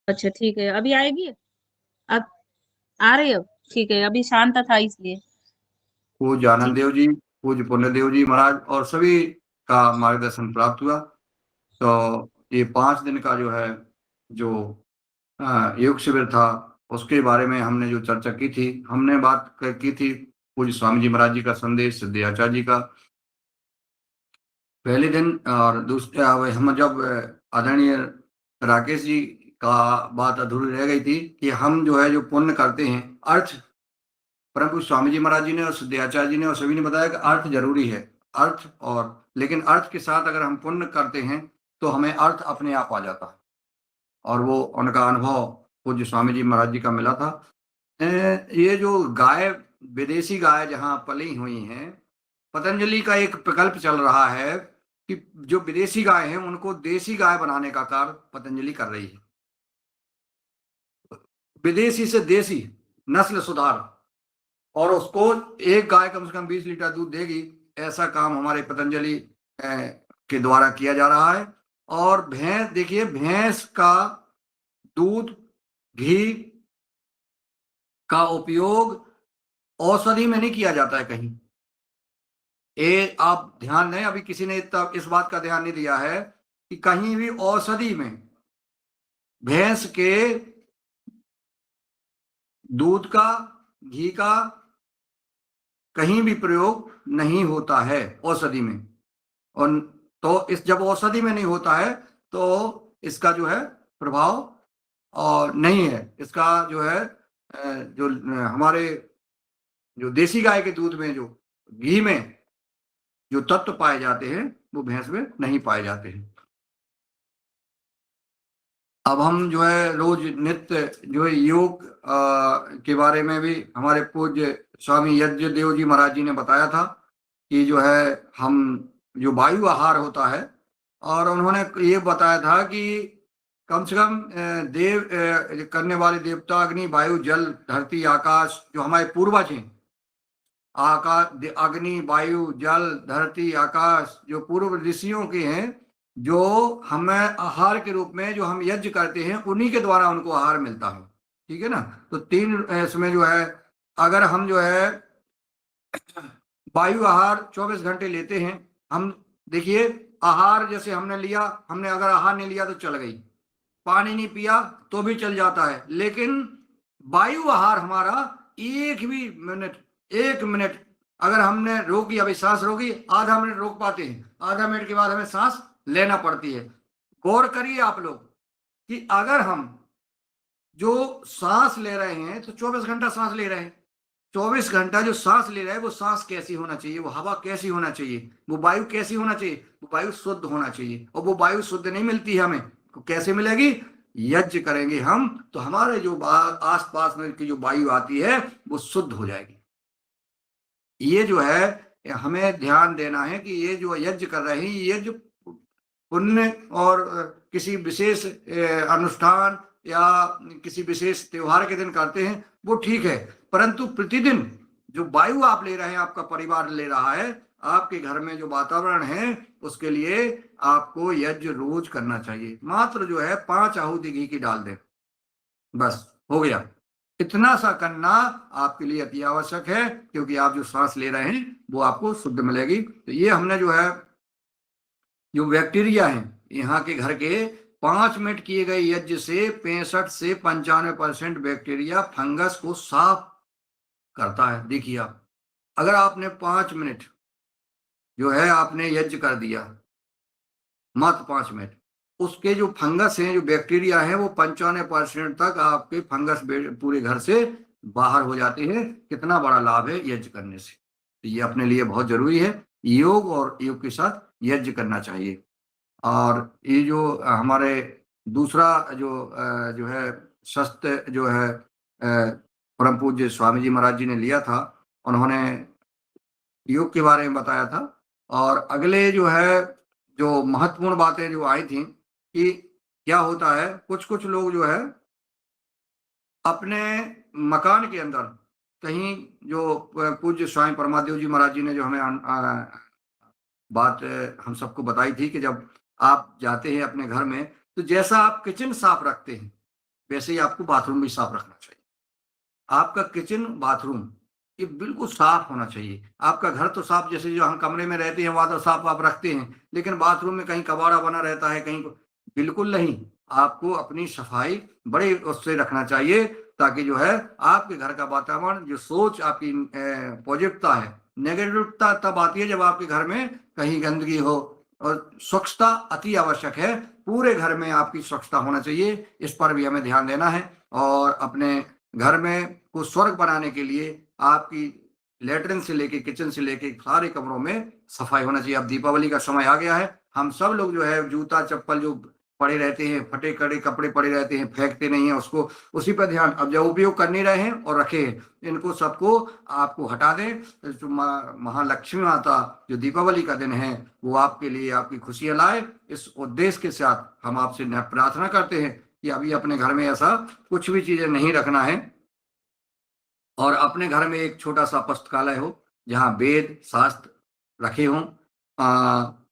अच्छा ठीक है, अभी आएगी? अब आ रही है अब? ठीक है, अभी शांत था इसलिए। पूज्य आनंद ठीक। देव जी, पूज्य पुण्यदेव जी महाराज और सभी का मार्गदर्शन प्राप्त हुआ। तो ये 5 दिन का जो है, जो योग शिविर था, उसके बारे में हमने जो चर्चा की थी, हमने बात की थी पूज्य स्वामी जी महाराज जी का संदेश, सिद्धाचार्य जी का पहले दिन। और दूसरे हम जब आदरणीय राकेश जी का बात अधूरी रह गई थी कि हम जो है जो पुण्य करते हैं, अर्थ, परम पूज्य स्वामी जी महाराज जी ने और सिद्धाचार्य जी ने और सभी ने बताया कि अर्थ जरूरी है। अर्थ, और लेकिन अर्थ के साथ अगर हम पुण्य करते हैं तो हमें अर्थ अपने आप आ जाता है। और वो उनका अनुभव पूज्य स्वामी जी महाराज जी का मिला था। ये जो गाय, विदेशी गाय जहाँ पली हुई हैं, पतंजलि का एक प्रकल्प चल रहा है कि जो विदेशी गाय हैं उनको देसी गाय बनाने का कार्य पतंजलि कर रही है। विदेशी से देसी नस्ल सुधार, और उसको एक गाय कम से कम 20 लीटर दूध देगी, ऐसा काम हमारे पतंजलि के द्वारा किया जा रहा है। और भैंस, देखिए भैंस का दूध, घी का उपयोग औषधि में नहीं किया जाता है कहीं। ये आप ध्यान दें, अभी किसी ने इस बात का ध्यान नहीं दिया है कि कहीं भी औषधि में भैंस के दूध का, घी का कहीं भी प्रयोग नहीं होता है औषधि में। और तो इस जब औषधि में नहीं होता है तो इसका जो है प्रभाव और नहीं है। इसका जो है जो हमारे जो देसी गाय के दूध में, जो घी में जो तत्व पाए जाते हैं, वो भैंस में नहीं पाए जाते हैं। अब हम जो है रोज नित्य जो है योग के बारे में भी हमारे पूज्य स्वामी यज्ञ देव जी महाराज जी ने बताया था कि जो है हम जो वायु आहार होता है, और उन्होंने ये बताया था कि कम से कम देव करने वाले देवता अग्नि, वायु, जल, धरती, आकाश, जो हमारे पूर्वज हैं, आकाश, अग्नि, वायु, जल, धरती, आकाश, जो पूर्व ऋषियों के हैं, जो हमें आहार के रूप में जो हम यज्ञ करते हैं, उन्हीं के द्वारा उनको आहार मिलता है। ठीक है ना? तो तीन इसमें जो है, अगर हम जो है वायु आहार 24 घंटे लेते हैं हम, देखिए आहार जैसे हमने लिया, हमने अगर आहार नहीं लिया तो चल गई, पानी नहीं पिया तो भी चल जाता है, लेकिन वायु आहार हमारा 1 भी मिनट, 1 मिनट अगर हमने रोकी, अभी सांस रोकी, आधा मिनट रोक पाते हैं, आधा मिनट के बाद हमें सांस लेना पड़ती है। गौर करिए आप लोग कि अगर हम जो सांस ले रहे हैं तो 24 घंटा सांस ले रहे हैं, 24 घंटा जो सांस ले रहा है, वो सांस कैसी होना चाहिए, वो हवा कैसी होना चाहिए, वो वायु कैसी होना चाहिए, वो वायु शुद्ध होना चाहिए। और वो वायु शुद्ध नहीं मिलती है हमें, तो कैसे मिलेगी? यज्ञ करेंगे हम तो हमारे जो आस पास में की जो वायु आती है वो शुद्ध हो जाएगी। ये जो है हमें ध्यान देना है कि ये जो यज्ञ कर रहे हैं, ये जो पुण्य और किसी विशेष अनुष्ठान या किसी विशेष त्योहार के दिन करते हैं, वो ठीक है, परंतु प्रतिदिन जो वायु आप ले रहे हैं, आपका परिवार ले रहा है, आपके घर में जो वातावरण है, उसके लिए आपको यज्ञ रोज करना चाहिए। मात्र जो है 5 आहुति घी की डाल दें, बस हो गया। इतना सा करना आपके लिए अति आवश्यक है, क्योंकि आप जो सांस ले रहे हैं वो आपको शुद्ध मिलेगी। तो ये हमने जो है जो बैक्टीरिया है यहाँ के घर के, 5 मिनट किए गए यज्ञ से 65 से 95% बैक्टीरिया फंगस को साफ करता है। देखिए आप, अगर आपने 5 मिनट जो है आपने यज्ञ कर दिया, मात्र 5 मिनट, उसके जो फंगस हैं, जो बैक्टीरिया हैं, वो 95% तक आपके फंगस पूरे घर से बाहर हो जाते हैं। कितना बड़ा लाभ है यज्ञ करने से। तो ये अपने लिए बहुत जरूरी है, योग और योग के साथ यज्ञ करना चाहिए। और ये जो हमारे दूसरा जो है शस्त्र जो है परम पूज्य स्वामी जी महाराज जी ने लिया था, उन्होंने योग के बारे में बताया था। और अगले जो है जो महत्वपूर्ण बातें जो आई थी कि क्या होता है, कुछ कुछ लोग जो है अपने मकान के अंदर कहीं, जो पूज्य स्वामी परमादेव जी महाराज जी ने जो हमें बात हम सबको बताई थी कि जब आप जाते हैं अपने घर में, तो जैसा आप किचन साफ रखते हैं, वैसे ही आपको बाथरूम भी साफ रखना चाहिए। आपका किचन बाथरूम ये बिल्कुल साफ होना चाहिए। आपका घर तो साफ, जैसे जो हम कमरे में रहते हैं वहां तो साफ आप रखते हैं, लेकिन बाथरूम में कहीं कबाड़ा बना रहता है, कहीं बिल्कुल नहीं। आपको अपनी सफाई बड़े उससे रखना चाहिए, ताकि जो है आपके घर का वातावरण, जो सोच आपकी पॉजिटिवता है, नेगेटिवता तब आती है जब आपके घर में कहीं गंदगी हो। और स्वच्छता अति आवश्यक है, पूरे घर में आपकी स्वच्छता होना चाहिए, इस पर भी हमें ध्यान देना है। और अपने घर में को स्वर्ग बनाने के लिए आपकी लेटरिन से लेके किचन से लेके सारे कमरों में सफाई होना चाहिए। अब दीपावली का समय आ गया है, हम सब लोग जो है जूता चप्पल जो पड़े रहते हैं, फटे कड़े कपड़े पड़े रहते हैं, फेंकते नहीं है उसको, उसी पर ध्यान। अब जब उपयोग कर नहीं रहे हैं और रखे हैं, इनको सबको आपको हटा दें। तो महालक्ष्मी माता जो दीपावली का दिन है वो आपके लिए आपकी खुशियां लाए, इस उद्देश्य के साथ हम आपसे प्रार्थना करते हैं कि अभी अपने घर में ऐसा कुछ भी चीजें नहीं रखना है, और अपने घर में एक छोटा सा पुस्तकालय हो जहाँ वेद शास्त्र रखे हों।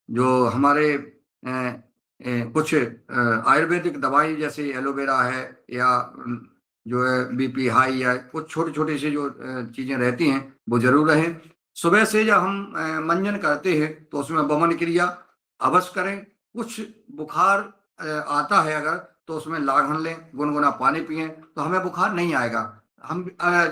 जो हमारे कुछ आयुर्वेदिक दवाई जैसे एलोवेरा है, या जो है बीपी हाई, या कुछ छोटे छोटे से जो चीजें रहती हैं वो जरूर रहें। सुबह से जब हम मंजन करते हैं तो उसमें वमन क्रिया अवश्य करें। कुछ बुखार आता है अगर, तो उसमें लाघन लें, गुनगुना पानी पिएं, तो हमें बुखार नहीं आएगा। हम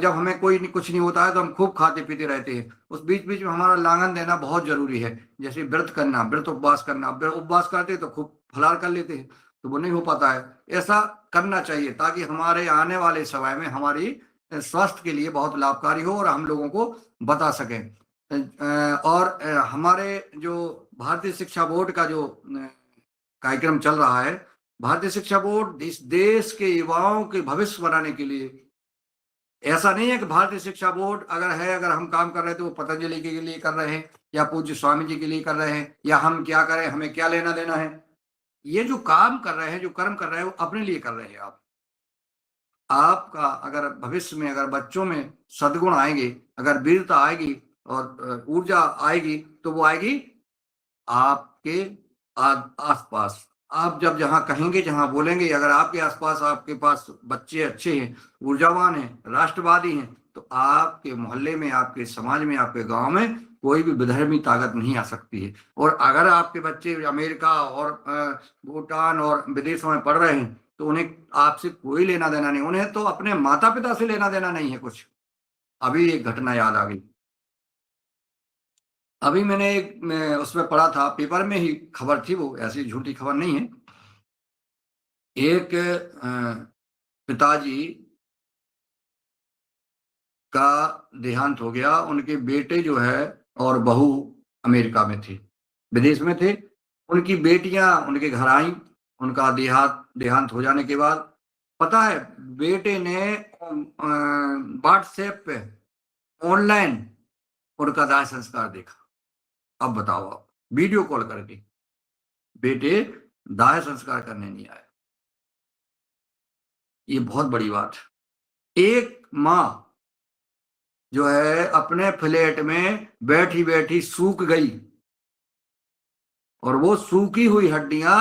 जब हमें कुछ नहीं होता है तो हम खूब खाते पीते रहते हैं, उस बीच बीच में हमारा लांघन देना बहुत जरूरी है। जैसे व्रत करना, व्रत उपवास करना, उपवास करते तो खूब फलार कर लेते हैं, तो वो नहीं हो पाता है। ऐसा करना चाहिए ताकि हमारे आने वाले समय में हमारी स्वास्थ्य के लिए बहुत लाभकारी हो और हम लोगों को बता सकें। और हमारे जो भारतीय शिक्षा बोर्ड का जो कार्यक्रम चल रहा है, भारतीय शिक्षा बोर्ड इस देश के युवाओं के भविष्य बनाने के लिए, ऐसा नहीं है कि भारतीय शिक्षा बोर्ड अगर है, अगर हम काम कर रहे हैं तो वो पतंजलि के लिए कर रहे हैं, या पूज्य स्वामी जी के लिए कर रहे हैं, या हम क्या करें, हमें क्या लेना देना है। ये जो काम कर रहे हैं, जो कर्म कर रहे हैं, वो अपने लिए कर रहे हैं। आपका अगर भविष्य में अगर बच्चों में सद्गुण आएंगे, अगर वीरता आएगी और ऊर्जा आएगी, तो वो आएगी आपके आसपास। आप जब जहां कहेंगे, जहां बोलेंगे, अगर आपके आसपास आपके पास बच्चे अच्छे हैं, ऊर्जावान हैं, राष्ट्रवादी हैं, तो आपके मोहल्ले में, आपके समाज में, आपके गांव में कोई भी विधर्मी ताकत नहीं आ सकती है। और अगर आपके बच्चे अमेरिका और भूटान और विदेशों में पढ़ रहे हैं, तो उन्हें आपसे कोई लेना देना नहीं, उन्हें तो अपने माता पिता से लेना देना नहीं है कुछ। अभी एक घटना याद आ गई, अभी मैं उसमें पढ़ा था, पेपर में ही खबर थी, वो ऐसी झूठी खबर नहीं है। एक पिताजी का देहांत हो गया, उनके बेटे जो है और बहू अमेरिका में थे, विदेश में थे। उनकी बेटियां उनके घर आई, उनका देहांत हो जाने के बाद, पता है, बेटे ने व्हाट्सएप पे ऑनलाइन उनका दाह संस्कार देखा। अब बताओ आप, वीडियो कॉल करके बेटे दाह संस्कार करने नहीं आए। ये बहुत बड़ी बात है। एक माँ जो है अपने फ्लैट में बैठी बैठी सूख गई, और वो सूखी हुई हड्डियां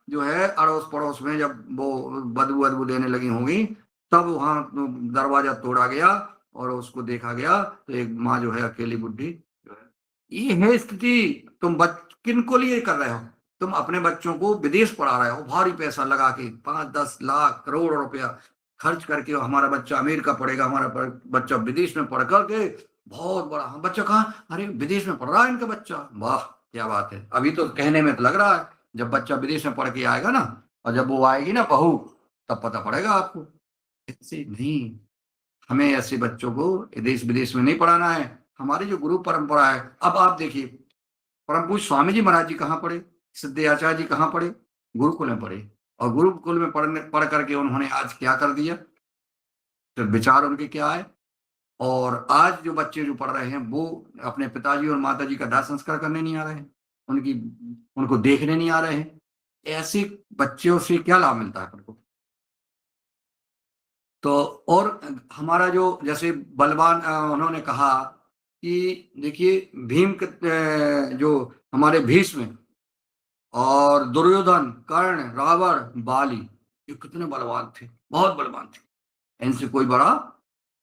जो है अड़ोस पड़ोस में जब वो बदबू बदबू देने लगी होंगी, तब वहां दरवाजा तोड़ा गया और उसको देखा गया, तो एक माँ जो है अकेली बुढ़ी जो है। ये है स्थिति। तुम किन को लिए कर रहे हो? तुम अपने बच्चों को विदेश पढ़ा रहे हो, भारी पैसा लगा के, 5-10 लाख करोड़ रुपया खर्च करके हमारा बच्चा अमेरिका पढ़ेगा, हमारा बच्चा विदेश में पढ़ करके बहुत बड़ा। बच्चा कहाँ? अरे विदेश में पढ़ रहा है इनका बच्चा, वाह क्या बात है। अभी तो कहने में तो लग रहा है, जब बच्चा विदेश में पढ़ के आएगा ना, और जब वो आएगी ना बहू, तब पता पड़ेगा आपको। ऐसे नहीं, हमें ऐसे बच्चों को देश विदेश में नहीं पढ़ाना है। हमारी जो गुरु परंपरा है, अब आप देखिए, परम पूज्य स्वामी जी महाराज जी कहाँ पढ़े, सिद्धाचार्य जी कहाँ पढ़े? गुरुकुल में पढ़े। और गुरुकुल में पढ़ करके उन्होंने आज क्या कर दिया, तो विचार उनके क्या आए। और आज जो बच्चे जो पढ़ रहे हैं, वो अपने पिताजी और माताजी का दाह संस्कार करने नहीं आ रहे हैं, उनको देखने नहीं आ रहे हैं। ऐसे बच्चों से क्या लाभ मिलता है उनको? तो और हमारा जो जैसे बलवान, उन्होंने कहा कि देखिए भीम जो हमारे भीष्म और दुर्योधन, कर्ण, रावण, बाली, ये कितने बलवान थे, बहुत बलवान थे। इनसे कोई बड़ा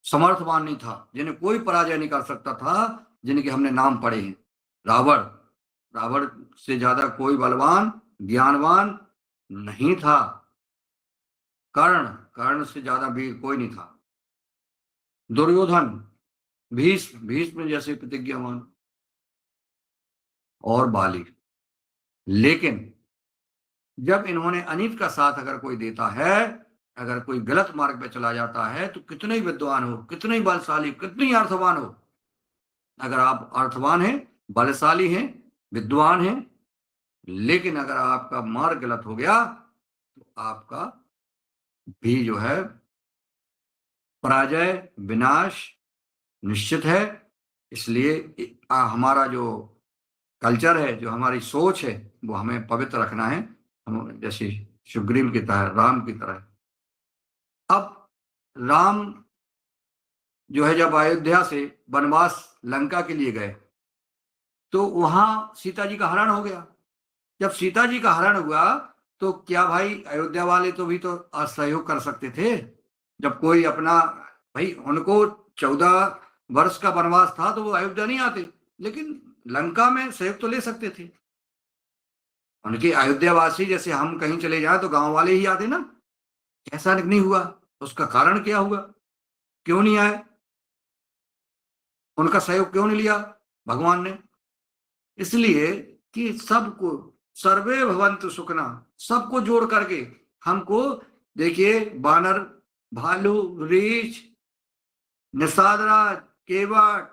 समर्थवान नहीं था, जिन्हें कोई पराजय नहीं कर सकता था, जिनके हमने नाम पढ़े हैं। रावण, रावण से ज्यादा कोई बलवान ज्ञानवान नहीं था। कर्ण, कर्ण से ज्यादा वीर कोई नहीं था। दुर्योधन, भीष्म, भीष्म जैसे प्रतिज्ञावान, और बाली। लेकिन जब इन्होंने अनित का साथ अगर कोई देता है, अगर कोई गलत मार्ग पे चला जाता है, तो कितने ही विद्वान हो, कितने ही बलशाली, कितने ही अर्थवान हो, अगर आप अर्थवान हैं, बलशाली हैं, विद्वान हैं, लेकिन अगर आपका मार्ग गलत हो गया तो आपका भी जो है पराजय, विनाश निश्चित है। इसलिए हमारा जो कल्चर है, जो हमारी सोच है, वो हमें पवित्र रखना है, हम जैसे सुग्रीव की तरह, राम की तरह। अब राम जो है जब अयोध्या से वनवास लंका के लिए गए, तो वहां सीता जी का हरण हो गया। जब सीता जी का हरण हुआ, तो क्या भाई अयोध्या वाले तो भी तो असहयोग कर सकते थे। जब कोई अपना, भाई उनको 14 वर्ष का वनवास था, तो वो अयोध्या नहीं आते, लेकिन लंका में सहयोग तो ले सकते थे। उनके अयोध्यावासी जैसे हम कहीं चले जाए तो गांव वाले ही आते ना। ऐसा नहीं हुआ, उसका कारण क्या हुआ, क्यों नहीं आए, उनका सहयोग क्यों नहीं लिया भगवान ने? इसलिए कि सबको, सर्वे भवन्तु सुखना, सबको जोड़ करके हमको, देखिए बानर, भालू, रीछ, निषादराज, केवट,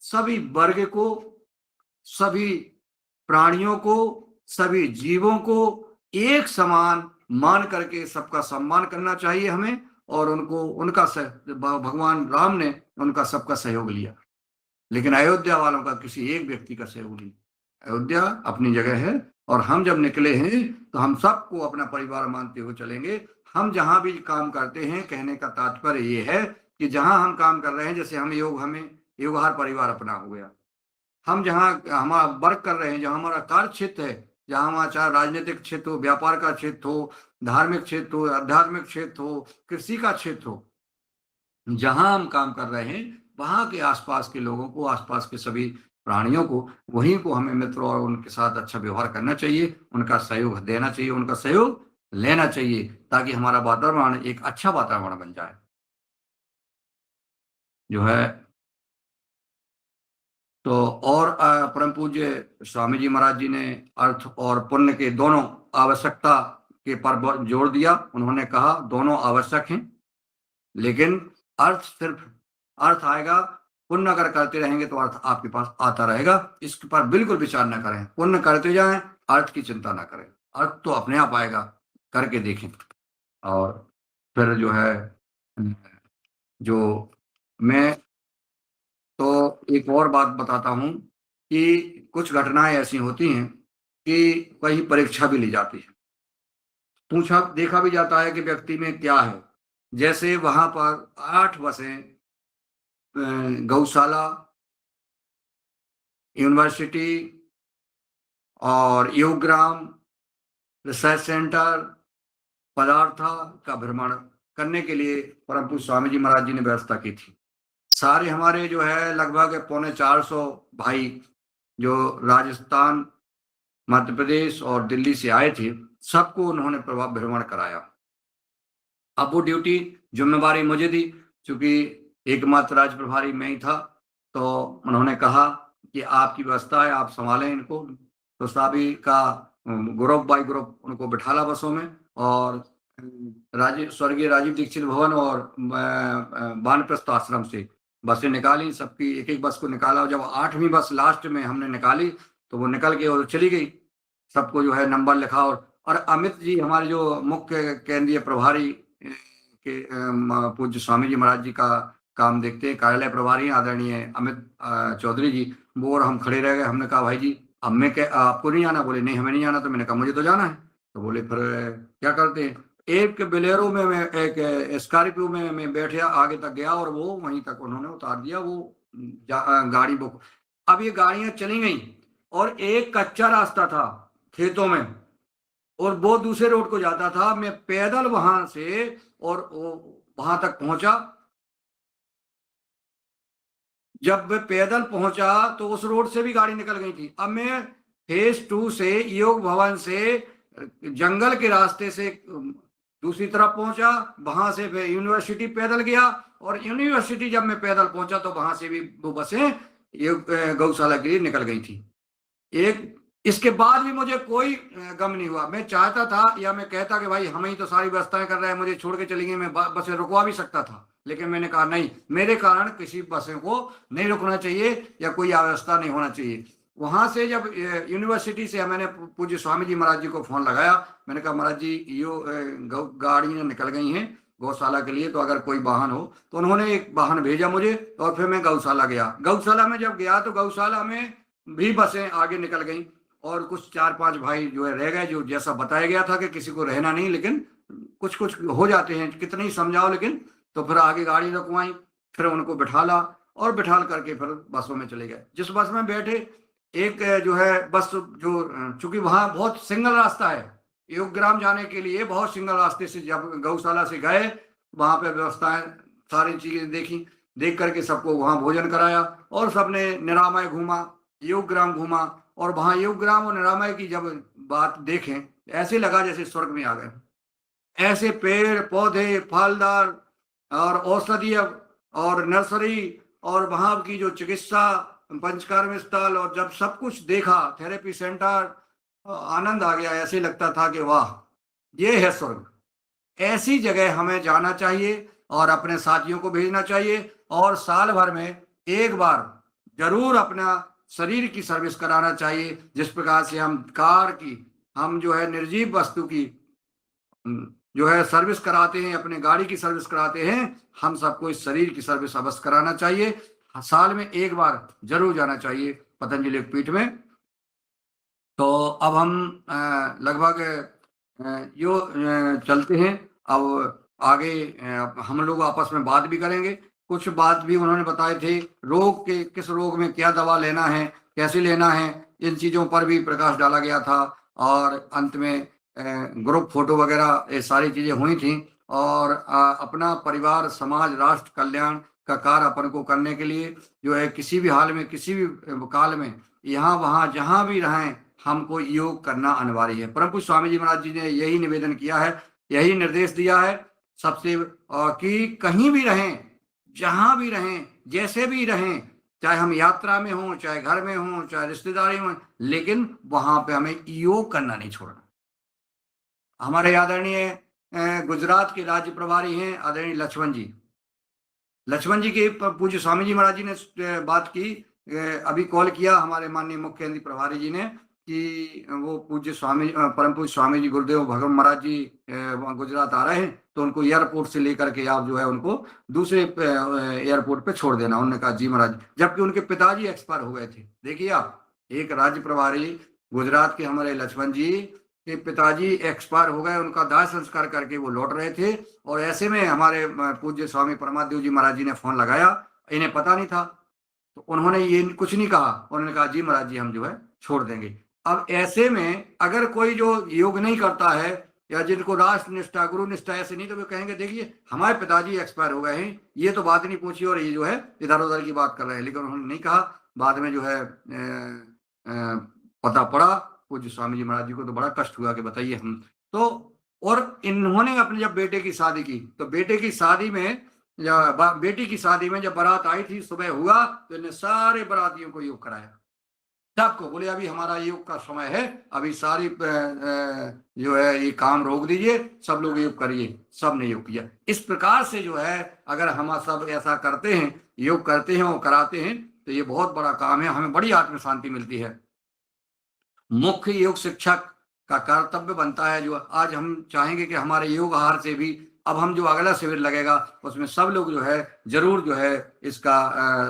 सभी वर्ग को, सभी प्राणियों को, सभी जीवों को एक समान मान करके सबका सम्मान करना चाहिए हमें। और उनको, उनका भगवान राम ने उनका सबका सहयोग लिया, लेकिन अयोध्या वालों का किसी एक व्यक्ति का सहयोग नहीं। अयोध्या अपनी जगह है, और हम जब निकले हैं तो हम सबको अपना परिवार मानते हुए चलेंगे। हम जहां भी काम करते हैं, कहने का तात्पर्य ये है कि जहां हम काम कर रहे हैं, जैसे हमें योगहार परिवार अपना हो गया। हम जहाँ हमारा वर्क कर रहे हैं, जहाँ हमारा कार्य क्षेत्र है, जहाँ हमारा चाहे राजनीतिक क्षेत्र हो, व्यापार का क्षेत्र हो, धार्मिक क्षेत्र हो, आध्यात्मिक क्षेत्र हो, कृषि का क्षेत्र हो, जहाँ हम काम कर रहे हैं, वहाँ के आसपास के लोगों को, आसपास के सभी प्राणियों को, वहीं को हमें मित्र और उनके साथ अच्छा व्यवहार करना चाहिए, उनका सहयोग देना चाहिए, उनका सहयोग लेना चाहिए, ताकि हमारा वातावरण एक अच्छा वातावरण बन जाए। जो है तो, और परम पूज्य स्वामी जी महाराज जी ने अर्थ और पुण्य के दोनों आवश्यकता के पर जोर दिया। उन्होंने कहा दोनों आवश्यक हैं, लेकिन अर्थ आएगा, पुण्य अगर करते रहेंगे तो अर्थ आपके पास आता रहेगा। इसके पर बिल्कुल विचार न करें, पुण्य करते जाएं, अर्थ की चिंता ना करें, अर्थ तो अपने आप आएगा, करके देखें। और फिर जो है, जो मैं तो एक और बात बताता हूँ कि कुछ घटनाएं ऐसी होती हैं कि कहीं परीक्षा भी ली जाती है, पूछा देखा भी जाता है कि व्यक्ति में क्या है। जैसे वहां पर 8 बसें गौशाला, यूनिवर्सिटी और योगग्राम, रिसर्च सेंटर, पदार्था का भ्रमण करने के लिए परम पूज्य स्वामी जी महाराज जी ने व्यवस्था की थी। सारे हमारे जो है लगभग 450 भाई जो राजस्थान, मध्य प्रदेश और दिल्ली से आए थे, सबको उन्होंने प्रभाव भ्रमण कराया। अब वो ड्यूटी, जिम्मेवारी मुझे दी, क्योंकि एकमात्र राज प्रभारी मैं ही था। तो उन्होंने कहा कि आपकी व्यवस्था है, आप संभालें इनको। तो सभी का ग्रुप बाय ग्रुप उनको बिठाला बसों में, और स्वर्गीय राजीव दीक्षित भवन और वानप्रस्थ आश्रम से बसें निकाली, सबकी एक एक बस को निकाला। जब 8वीं बस लास्ट में हमने निकाली, तो वो निकल के और चली गई, सबको जो है नंबर लिखा। और अमित जी हमारे जो मुख्य केंद्रीय प्रभारी के पूज्य स्वामी जी महाराज जी का काम देखते हैं, कार्यालय प्रभारी आदरणीय अमित चौधरी जी, वो और हम खड़े रह गए। हमने कहा भाई जी अब मैं आपको नहीं आना? बोले नहीं हमें नहीं आना। तो मैंने कहा मुझे तो जाना है। तो बोले फिर क्या करते हैं? एक बेलेरो में, मैं एक स्कॉर्पियो में मैं बैठे आगे तक गया, और वो वहीं तक उन्होंने उतार दिया, वो गाड़ी बुक। अब ये गाड़ियां चली गई, और एक कच्चा रास्ता था खेतों में, और वो दूसरे रोड को जाता था। मैं पैदल वहां से और वहां तक पहुंचा। जब मैं पैदल पहुंचा तो उस रोड से भी गाड़ी निकल गई थी। अब मैं फेज 2 से योग भवन से जंगल के रास्ते से दूसरी तरफ पहुंचा। वहां से फिर यूनिवर्सिटी पैदल गया, और यूनिवर्सिटी जब मैं पैदल पहुंचा तो वहां से भी वो बसें गौशाला के लिए निकल गई थी। एक इसके बाद भी मुझे कोई गम नहीं हुआ। मैं चाहता था, या मैं कहता कि भाई हम ही तो सारी व्यवस्थाएं कर रहे हैं, मुझे छोड़ के चली गई, मैं बसें रुकवा भी सकता था। लेकिन मैंने कहा नहीं, मेरे कारण किसी बसें को नहीं रुकना चाहिए या कोई अव्यवस्था नहीं होना चाहिए। वहां से जब यूनिवर्सिटी से मैंने पूज्य स्वामी जी महाराज जी को फोन लगाया, मैंने कहा महाराज जी गाड़ियां निकल गई हैं गौशाला के लिए, तो अगर कोई वाहन हो। तो उन्होंने एक वाहन भेजा मुझे, और फिर मैं गौशाला गया। गौशाला में जब गया तो गौशाला में भी बसें आगे निकल गई, और कुछ 4-5 भाई जो है रह गए, जो जैसा बताया गया था कि किसी को रहना नहीं, लेकिन कुछ कुछ हो जाते हैं, कितने ही समझाओ लेकिन। तो फिर आगे गाड़ी रुकवाई, फिर उनको बिठाला, और बिठाल करके फिर बसों में चले गए। जिस बस में बैठे, एक जो है बस, जो चूंकि वहां बहुत सिंगल रास्ता है योगग्राम जाने के लिए, बहुत सिंगल रास्ते से जब गौशाला से गए, वहां पे व्यवस्थाएं सारी चीजें देखी, देख करके सबको वहां भोजन कराया, और सबने निरामय घूमा, योगग्राम घूमा। और वहां योगग्राम और निरामय की जब बात देखें, ऐसे लगा जैसे स्वर्ग में आ गए। ऐसे पेड़ पौधे, फलदार और औषधीय और नर्सरी, और वहां की जो चिकित्सा, पंचकर्म स्थल, और जब सब कुछ देखा, थेरेपी सेंटर, आनंद आ गया। ऐसे लगता था कि वाह, ये है स्वर्ग। ऐसी जगह हमें जाना चाहिए, और अपने साथियों को भेजना चाहिए, और साल भर में एक बार जरूर अपना शरीर की सर्विस कराना चाहिए। जिस प्रकार से हम कार की, हम जो है निर्जीव वस्तु की जो है सर्विस कराते हैं, अपने गाड़ी की सर्विस कराते हैं, हम सबको इस शरीर की सर्विस अवश्य कराना चाहिए। साल में एक बार जरूर जाना चाहिए पतंजलि पीठ में। तो अब हम लगभग यो चलते हैं। अब आगे हम लोग आपस में बात भी करेंगे। कुछ बात भी उन्होंने बताए थे, रोग के, किस रोग में क्या दवा लेना है, कैसे लेना है, इन चीजों पर भी प्रकाश डाला गया था। और अंत में ग्रुप फोटो वगैरह ये सारी चीजें हुई थी। और अपना परिवार, समाज, राष्ट्र कल्याण का कार्य अपन को करने के लिए जो है, किसी भी हाल में, किसी भी काल में, यहाँ वहाँ जहाँ भी रहें, हमको योग करना अनिवार्य है। परम पूज्य स्वामी जी महाराज जी ने यही निवेदन किया है, यही निर्देश दिया है सबसे, कि कहीं भी रहें, जहां भी रहें, जैसे भी रहें, चाहे हम यात्रा में हों, चाहे घर में हों, चाहे रिश्तेदारी में, लेकिन वहां पे हमें योग करना नहीं छोड़ना। हमारे आदरणीय गुजरात के राज्य प्रभारी हैं आदरणीय लक्ष्मण जी। लक्ष्मण जी के पूज्य स्वामी जी महाराज जी ने बात की, अभी कॉल किया हमारे माननीय मुख्य केंद्रीय प्रभारी जी ने, कि वो पूज्य स्वामी, परम पूज्य स्वामी जी गुरुदेव भगवान महाराज जी गुजरात आ रहे हैं, तो उनको एयरपोर्ट से लेकर के आप जो है उनको दूसरे एयरपोर्ट पे छोड़ देना। उन्होंने कहा जी महाराज, जबकि उनके पिताजी एक्सपायर हो गए थे। देखिए आप, एक राज्य प्रभारी गुजरात के हमारे लक्ष्मण जी के पिताजी एक्सपायर हो गए, उनका दाह संस्कार करके वो लौट रहे थे, और ऐसे में हमारे पूज्य स्वामी परमादेव जी महाराज जी ने फोन लगाया, इन्हें पता नहीं था, तो उन्होंने ये कुछ नहीं कहा, उन्होंने कहा जी महाराज जी हम जो है छोड़ देंगे। अब ऐसे में अगर कोई जो योग नहीं करता है, या जिनको राष्ट्र निष्ठा, गुरु निष्ठा ऐसे नहीं, तो वे कहेंगे देखिए हमारे पिताजी एक्सपायर हो गए हैं, ये तो बात नहीं पूछी, और ये जो है इधर उधर की बात कर रहे हैं। लेकिन उन्होंने नहीं कहा। बाद में जो है पता पड़ा पूज्य स्वामी जी महाराज जी को, तो बड़ा कष्ट हुआ कि बताइए हम तो। और इन्होंने अपने जब बेटे की शादी की, तो बेटे की शादी में, या बेटी की शादी में जब बारात आई थी, सुबह हुआ, तो इन्हें सारे बारातियों को योग कराया, सबको बोले अभी हमारा योग का समय है, अभी सारी जो है ये काम रोक दीजिए, सब लोग योग करिए। सब ने योग किया। इस प्रकार से जो है, अगर हम सब ऐसा करते हैं, योग करते हैं और कराते हैं, तो ये बहुत बड़ा काम है, हमें बड़ी आत्म शांति मिलती है। मुख्य योग शिक्षक का कर्तव्य बनता है, जो आज हम चाहेंगे कि हमारे योग आहार से भी, अब हम जो अगला शिविर लगेगा उसमें सब लोग जो है जरूर जो है इसका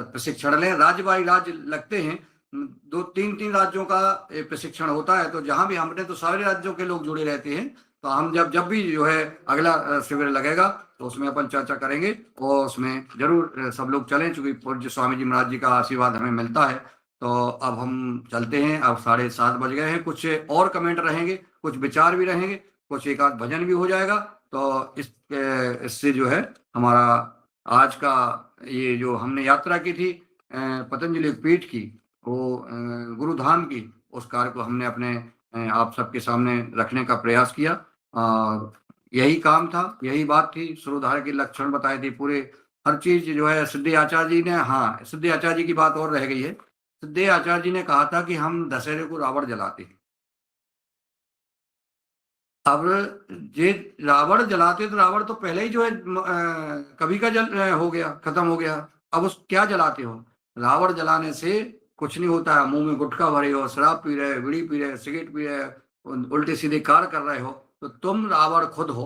प्रशिक्षण लें। राज्य बाई राज्य लगते हैं, 2-3 राज्यों का प्रशिक्षण होता है, तो जहां भी हमने तो सारे राज्यों के लोग जुड़े रहते हैं, तो हम जब भी जो है अगला शिविर लगेगा तो उसमें अपन चर्चा करेंगे, और उसमें जरूर सब लोग चलें, चूंकि पूज्य स्वामी जी महाराज जी का आशीर्वाद हमें मिलता है। तो अब हम चलते हैं, अब 7:30 बज गए हैं। कुछ और कमेंट रहेंगे कुछ विचार भी रहेंगे, कुछ एक आध भजन भी हो जाएगा। तो इससे जो है हमारा आज का ये जो हमने यात्रा की थी पतंजलि पीठ की, वो गुरुधाम की, उस कार्य को हमने अपने आप सबके सामने रखने का प्रयास किया। और यही काम था, यही बात थी, सूर्यधार के लक्षण बताए थे पूरे, हर चीज जो है। सिद्धि आचार्य जी ने, हाँ सिद्धि आचार्य जी की बात और रह गई है। सिद्धि आचार्य जी ने कहा था कि हम दशहरे को रावण जलाते हैं। अब ये रावण जलाते तो रावण तो पहले ही जो है कभी का हो गया, खत्म हो गया। अब उस क्या जलाते हो? रावण जलाने से कुछ नहीं होता है। मुंह में गुटखा भरे हो, शराब पी रहे, बीड़ी पी रहे, सिगरेट पी रहे, उल्टे सीधे कार कर रहे हो, तो तुम रावण खुद हो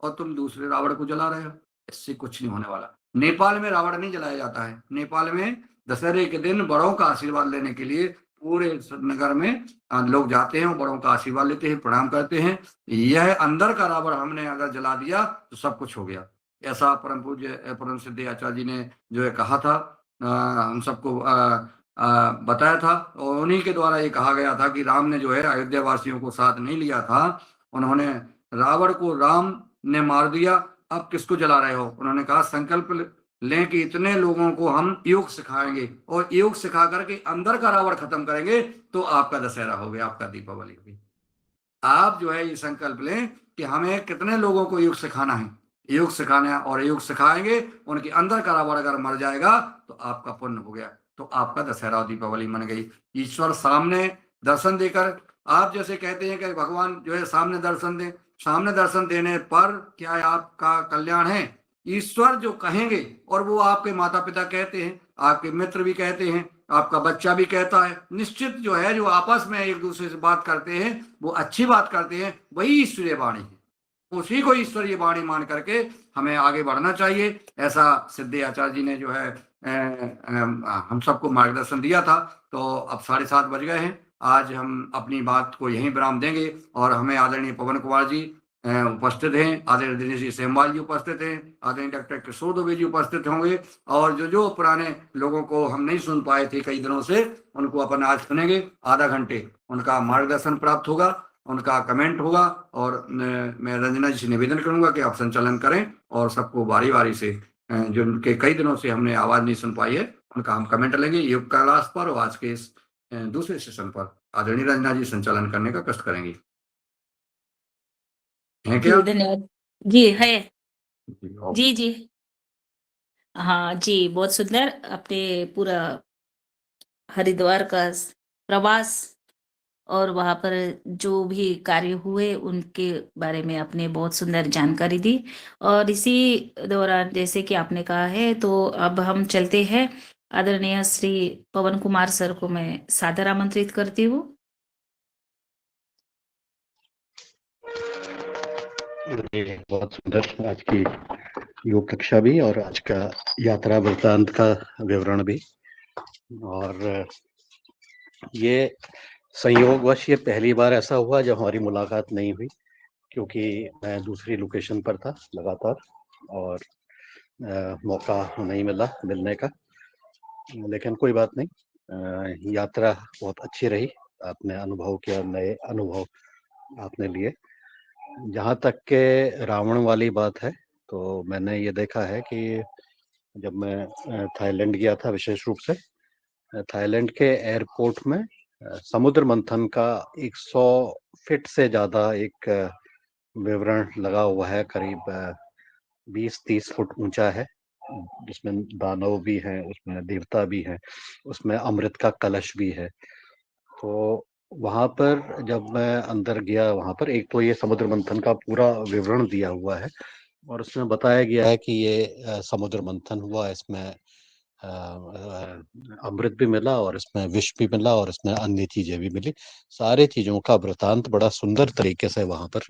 और तुम दूसरे रावण को जला रहे हो। इससे कुछ नहीं होने वाला। नेपाल में रावण नहीं जलाया जाता है। नेपाल में दशहरे के दिन बड़ों का आशीर्वाद लेने के लिए पूरे नगर में लोग जाते हैं और बड़ों का आशीर्वाद लेते हैं, प्रणाम करते हैं। यह अंदर का रावण हमने अगर जला दिया तो सब कुछ हो गया। ऐसा परम पूज्य परम सिद्धि आचार्य जी ने जो है कहा था, हम सबको बताया था। और उन्हीं के द्वारा ये कहा गया था कि राम ने जो है अयोध्या वासियों को साथ नहीं लिया था। उन्होंने रावण को राम ने मार दिया, अब किसको जला रहे हो? उन्होंने कहा संकल्प लें कि इतने लोगों को हम योग सिखाएंगे और योग सिखा करके अंदर का रावण खत्म करेंगे, तो आपका दशहरा हो गया, आपका दीपावली हो गई। आप जो है ये संकल्प लें कि हमें कितने लोगों को योग सिखाना है, योग सिखाना है, और योग सिखाएंगे, उनके अंदर का रावण अगर मर जाएगा तो आपका पुण्य हो गया, तो आपका दशहरा और दीपावली मन गई। ईश्वर सामने दर्शन देकर, आप जैसे कहते हैं कि भगवान जो है सामने दर्शन दे, सामने दर्शन देने पर क्या है आपका कल्याण है। ईश्वर जो कहेंगे, और वो आपके माता पिता कहते हैं, आपके मित्र भी कहते हैं, आपका बच्चा भी कहता है, निश्चित जो है जो आपस में एक दूसरे से बात करते हैं वो अच्छी बात करते हैं, वही ईश्वरीय वाणी है। उसी को ईश्वरीय वाणी मान करके हमें आगे बढ़ना चाहिए। ऐसा सिद्धि आचार्य जी ने जो है हम सबको मार्गदर्शन दिया था। तो अब 7:30 बज गए हैं। आज हम अपनी बात को यहीं विराम देंगे, और हमें आदरणीय पवन कुमार जी उपस्थित हैं, आदरणीय दिनेश जी सेमवाल जी उपस्थित हैं, आदरणीय डॉक्टर किशोर दुबे जी उपस्थित होंगे, और जो जो पुराने लोगों को हम नहीं सुन पाए थे कई दिनों से, उनको अपन आज सुनेंगे। आधा घंटे उनका मार्गदर्शन प्राप्त होगा, उनका कमेंट होगा, और मैं रंजना जी से निवेदन करूंगा कि आप संचालन करें, और सबको बारी बारी से जो उनके कई दिनों से हमने आवाज नहीं सुन पाई है उनका हम कमेंट लेंगे योग क्लास पर, और आज के इस दूसरे सेशन पर आदरणीय रंजना जी संचालन करने का कष्ट करेंगी। है क्या? जी धन्यवाद। जी है। जी, जी जी। हाँ जी, बहुत सुंदर। आपने पूरा हरिद्वार का प्रवास और वहाँ पर जो भी कार्य हुए उनके बारे में आपने बहुत सुंदर जानकारी दी। और इसी दौरान जैसे कि आपने कहा है, तो अब हम चलते हैं। आदरणीय श्री पवन कुमार सर को मैं सादर आमंत्रित करती हूँ। बहुत सुंदर आज की योग कक्षा भी, और आज का यात्रा वृत्तांत का विवरण भी। और ये संयोगवश ये पहली बार ऐसा हुआ जब हमारी मुलाकात नहीं हुई, क्योंकि मैं दूसरी लोकेशन पर था लगातार, और मौका नहीं मिला मिलने का। लेकिन कोई बात नहीं, यात्रा बहुत अच्छी रही। आपने अनुभव किया, नए अनुभव आपने लिए। जहाँ तक के रावण वाली बात है, तो मैंने ये देखा है कि जब मैं थाईलैंड गया था, विशेष रूप से थाईलैंड के एयरपोर्ट में समुद्र मंथन का 100 फीट से ज्यादा एक विवरण लगा हुआ है, करीब 20-30 फुट ऊंचा है, जिसमें दानव भी हैं, उसमें देवता भी हैं, उसमें अमृत का कलश भी है। तो वहां पर जब मैं अंदर गया, वहां पर एक तो ये समुद्र मंथन का पूरा विवरण दिया हुआ है, और उसमें बताया गया है कि ये समुद्र मंथन हुआ, इसमें अमृत भी मिला, और इसमें विष भी मिला, और इसमें अन्य चीजें भी मिली। सारे चीजों का वृतांत बड़ा सुंदर तरीके से वहां पर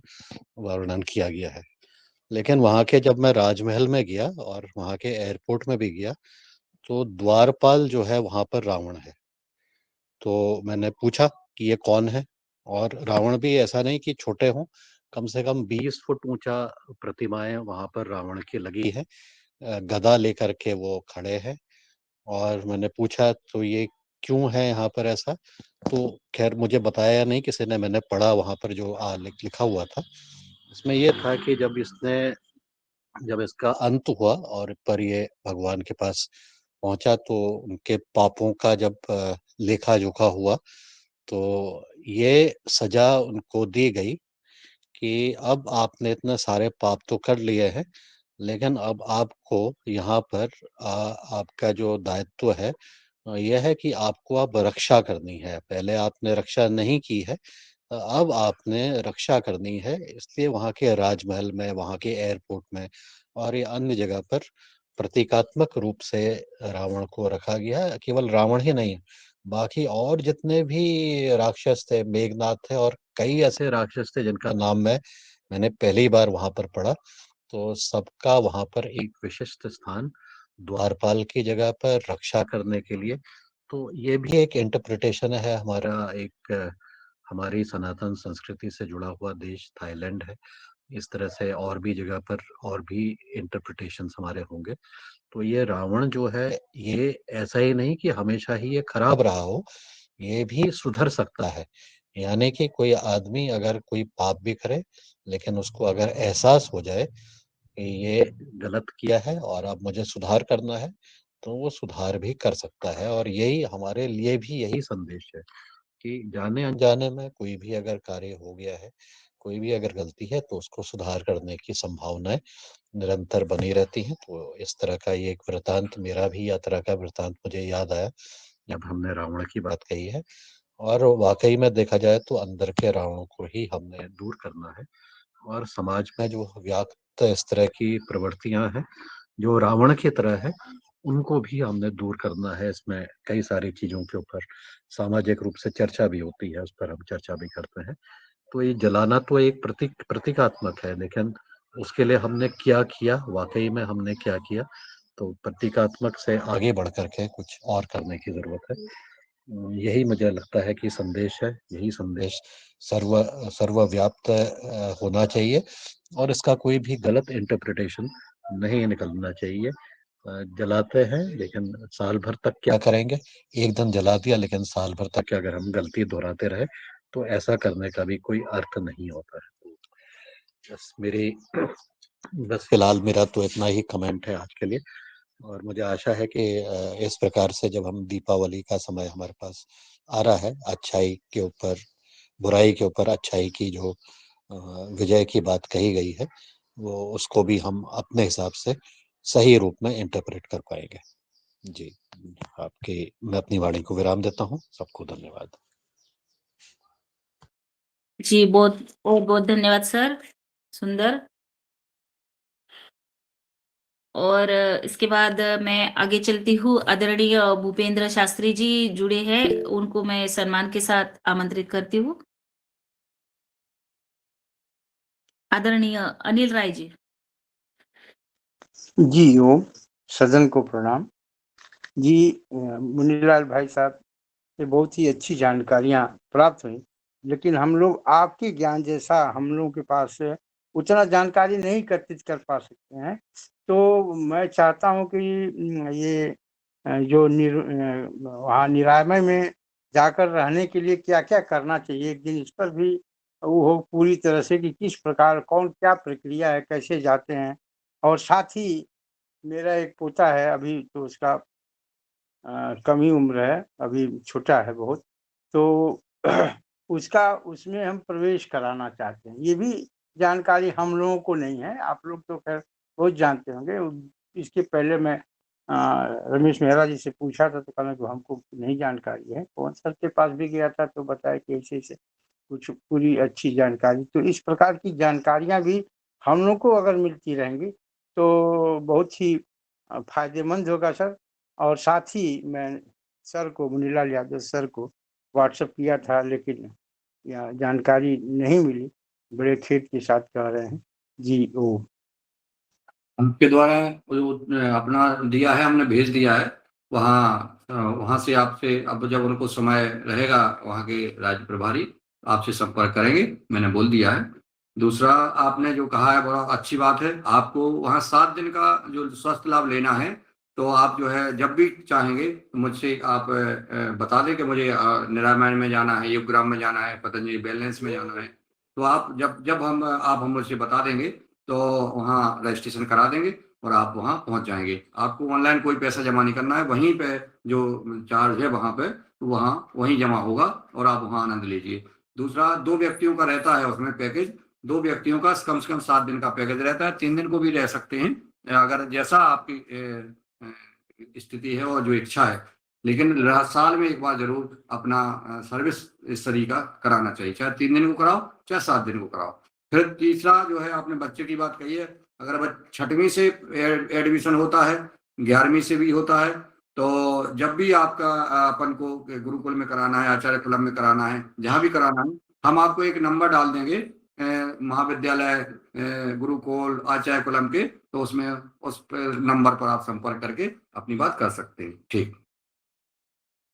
वर्णन किया गया है। लेकिन वहां के जब मैं राजमहल में गया और वहां के एयरपोर्ट में भी गया, तो द्वारपाल जो है वहां पर रावण है। तो मैंने पूछा कि ये कौन है, और रावण भी ऐसा नहीं कि छोटे हों, कम से कम 20 फुट ऊंचा प्रतिमाएं वहां पर रावण की लगी है, गदा लेकर के वो खड़े हैं। और मैंने पूछा तो ये क्यों है यहाँ पर ऐसा, तो खैर मुझे बताया नहीं किसी ने, मैंने पढ़ा वहाँ पर जो लिखा हुआ था, उसमें ये था कि जब इसका अंत हुआ और पर ये भगवान के पास पहुंचा, तो उनके पापों का जब लेखा जोखा हुआ, तो ये सजा उनको दी गई कि अब आपने इतने सारे पाप तो कर लिए हैं, लेकिन अब आपको यहाँ पर आपका जो दायित्व है यह है कि आपको अब रक्षा करनी है। पहले आपने रक्षा नहीं की है, अब आपने रक्षा करनी है। इसलिए वहाँ के राजमहल में, वहाँ के एयरपोर्ट में और ये अन्य जगह पर प्रतीकात्मक रूप से रावण को रखा गया है। केवल रावण ही नहीं, बाकी और जितने भी राक्षस थे, मेघनाथ थे और कई ऐसे राक्षस थे जिनका नाम मैंने पहली बार वहां पर पढ़ा, तो सबका वहां पर एक विशिष्ट स्थान द्वारपाल की जगह पर रक्षा करने के लिए। तो ये भी एक इंटरप्रिटेशन है। हमारी सनातन संस्कृति से जुड़ा हुआ देश थाईलैंड है। इस तरह से और भी जगह पर और भी इंटरप्रिटेशंस हमारे होंगे। तो ये रावण जो है, ये ऐसा ही नहीं कि हमेशा ही ये खराब रहा हो, ये भी सुधर सकता है। यानी कि कोई आदमी अगर कोई पाप भी करे, लेकिन उसको अगर एहसास हो जाए कि ये गलत किया है और अब मुझे सुधार करना है, तो वो सुधार भी कर सकता है। और यही हमारे लिए भी यही संदेश है कि जाने अनजाने में कोई भी अगर कार्य हो गया है, कोई भी अगर गलती है, तो उसको सुधार करने की संभावनाएं निरंतर बनी रहती हैं। तो इस तरह का ये एक वृतांत, मेरा भी यात्रा का वृतांत मुझे याद आया जब हमने रावण की बात कही है। और वाकई में देखा जाए तो अंदर के रावणों को ही हमने दूर करना है। और समाज में जो व्याप्त इस तरह की प्रवृत्तियां हैं जो रावण की तरह है, उनको भी हमने दूर करना है। इसमें कई सारी चीजों के ऊपर सामाजिक रूप से चर्चा भी होती है, उस पर हम चर्चा भी करते हैं। तो ये जलाना तो एक प्रतीकात्मक है, लेकिन उसके लिए हमने क्या किया, वाकई में हमने क्या किया, तो प्रतीकात्मक से आगे बढ़ करके कुछ और करने की जरूरत है। यही मुझे लगता है कि संदेश है, यही संदेश सर्वव्याप्त होना चाहिए और इसका कोई भी गलत इंटरप्रिटेशन नहीं निकलना चाहिए। जलाते हैं, लेकिन साल भर तक क्या करेंगे? एक दिन जला दिया, लेकिन साल भर तक अगर हम गलती दोहराते रहे, तो ऐसा करने का भी कोई अर्थ नहीं होता है। बस बस फिलहाल मेरा तो इतना ही कमेंट है आज के लिए। और मुझे आशा है कि इस प्रकार से जब हम दीपावली का समय हमारे पास आ रहा है, अच्छाई के ऊपर बुराई के ऊपर अच्छाई की जो विजय की बात कही गई है, वो उसको भी हम अपने हिसाब से सही रूप में इंटरप्रेट कर पाएंगे। जी, मैं अपनी वाणी को विराम देता हूँ। सबको धन्यवाद। जी, बहुत बहुत बहुत धन्यवाद सर, सुंदर। और इसके बाद मैं आगे चलती हूँ। आदरणीय भूपेंद्र शास्त्री जी जुड़े हैं, उनको मैं सम्मान के साथ आमंत्रित करती हूँ। आदरणीय अनिल राय जी। जी ओम, सदन को प्रणाम। जी, मुनीलाल भाई साहब से बहुत ही अच्छी जानकारियां प्राप्त हुई, लेकिन हम लोग आपके ज्ञान जैसा हम लोगों के पास उतना जानकारी नहीं एकत्रित कर पा सकते हैं। तो मैं चाहता हूं कि ये जो वहाँ निरामय में जाकर रहने के लिए क्या क्या करना चाहिए, एक दिन इस पर भी वो हो पूरी तरह से कि किस प्रकार कौन क्या प्रक्रिया है, कैसे जाते हैं। और साथ ही मेरा एक पोता है, अभी तो उसका कम ही उम्र है, अभी छोटा है बहुत, तो उसका उसमें हम प्रवेश कराना चाहते हैं। ये भी जानकारी हम लोगों को नहीं है, आप लोग तो खैर बहुत जानते होंगे। इसके पहले मैं रमेश मेहरा जी से पूछा था, तो कहना कि हमको नहीं जानकारी है। पवन सर के पास भी गया था, तो बताया कि ऐसे ऐसे कुछ पूरी अच्छी जानकारी। तो इस प्रकार की जानकारियां भी हम लोग को अगर मिलती रहेंगी तो बहुत ही फायदेमंद होगा सर। और साथ ही मैं सर को, मुनीलाल यादव सर को व्हाट्सएप किया था, लेकिन यह जानकारी नहीं मिली। बड़े खेद के साथ कह रहे हैं। जी ओ आपके द्वारा जो अपना दिया है, हमने भेज दिया है वहाँ। वहाँ से आपसे अब जब उनको समय रहेगा, वहाँ के राज्य प्रभारी आपसे संपर्क करेंगे, मैंने बोल दिया है। दूसरा, आपने जो कहा है बड़ा अच्छी बात है। आपको वहाँ 7 दिन का जो स्वास्थ्य लाभ लेना है, तो आप जो है जब भी चाहेंगे तो मुझसे आप बता दें कि मुझे निरामयण में जाना है, योगग्राम में जाना है, पतंजलि वेलनेस में जाना है, तो आप जब जब हम मुझसे बता देंगे तो वहाँ रजिस्ट्रेशन करा देंगे और आप वहाँ पहुँच जाएंगे। आपको ऑनलाइन कोई पैसा जमा नहीं करना है, वहीं पे जो चार्ज है वहाँ पे वहाँ वहीं जमा होगा और आप वहाँ आनंद लीजिए। दूसरा 2 व्यक्तियों का रहता है उसमें पैकेज, 2 व्यक्तियों का कम से कम 7 दिन का पैकेज रहता है, 3 दिन को भी रह सकते हैं अगर जैसा आपकी स्थिति है और जो इच्छा है। लेकिन साल में एक बार जरूर अपना सर्विस इस तरीका कराना चाहिए, चाहे 3 दिन को कराओ चाहे 7 दिन को कराओ। फिर तीसरा जो है आपने बच्चे की बात कही है, अगर 6वीं से एडमिशन होता है, 11वीं से भी होता है, तो जब भी आपका अपन को गुरुकुल में कराना है, आचार्य कुलम में कराना है, जहां भी कराना है, हम आपको एक नंबर डाल देंगे महाविद्यालय गुरुकुल आचार्य कुलम के, तो उसमें उस नंबर पर आप संपर्क करके अपनी बात कर सकते हैं। ठीक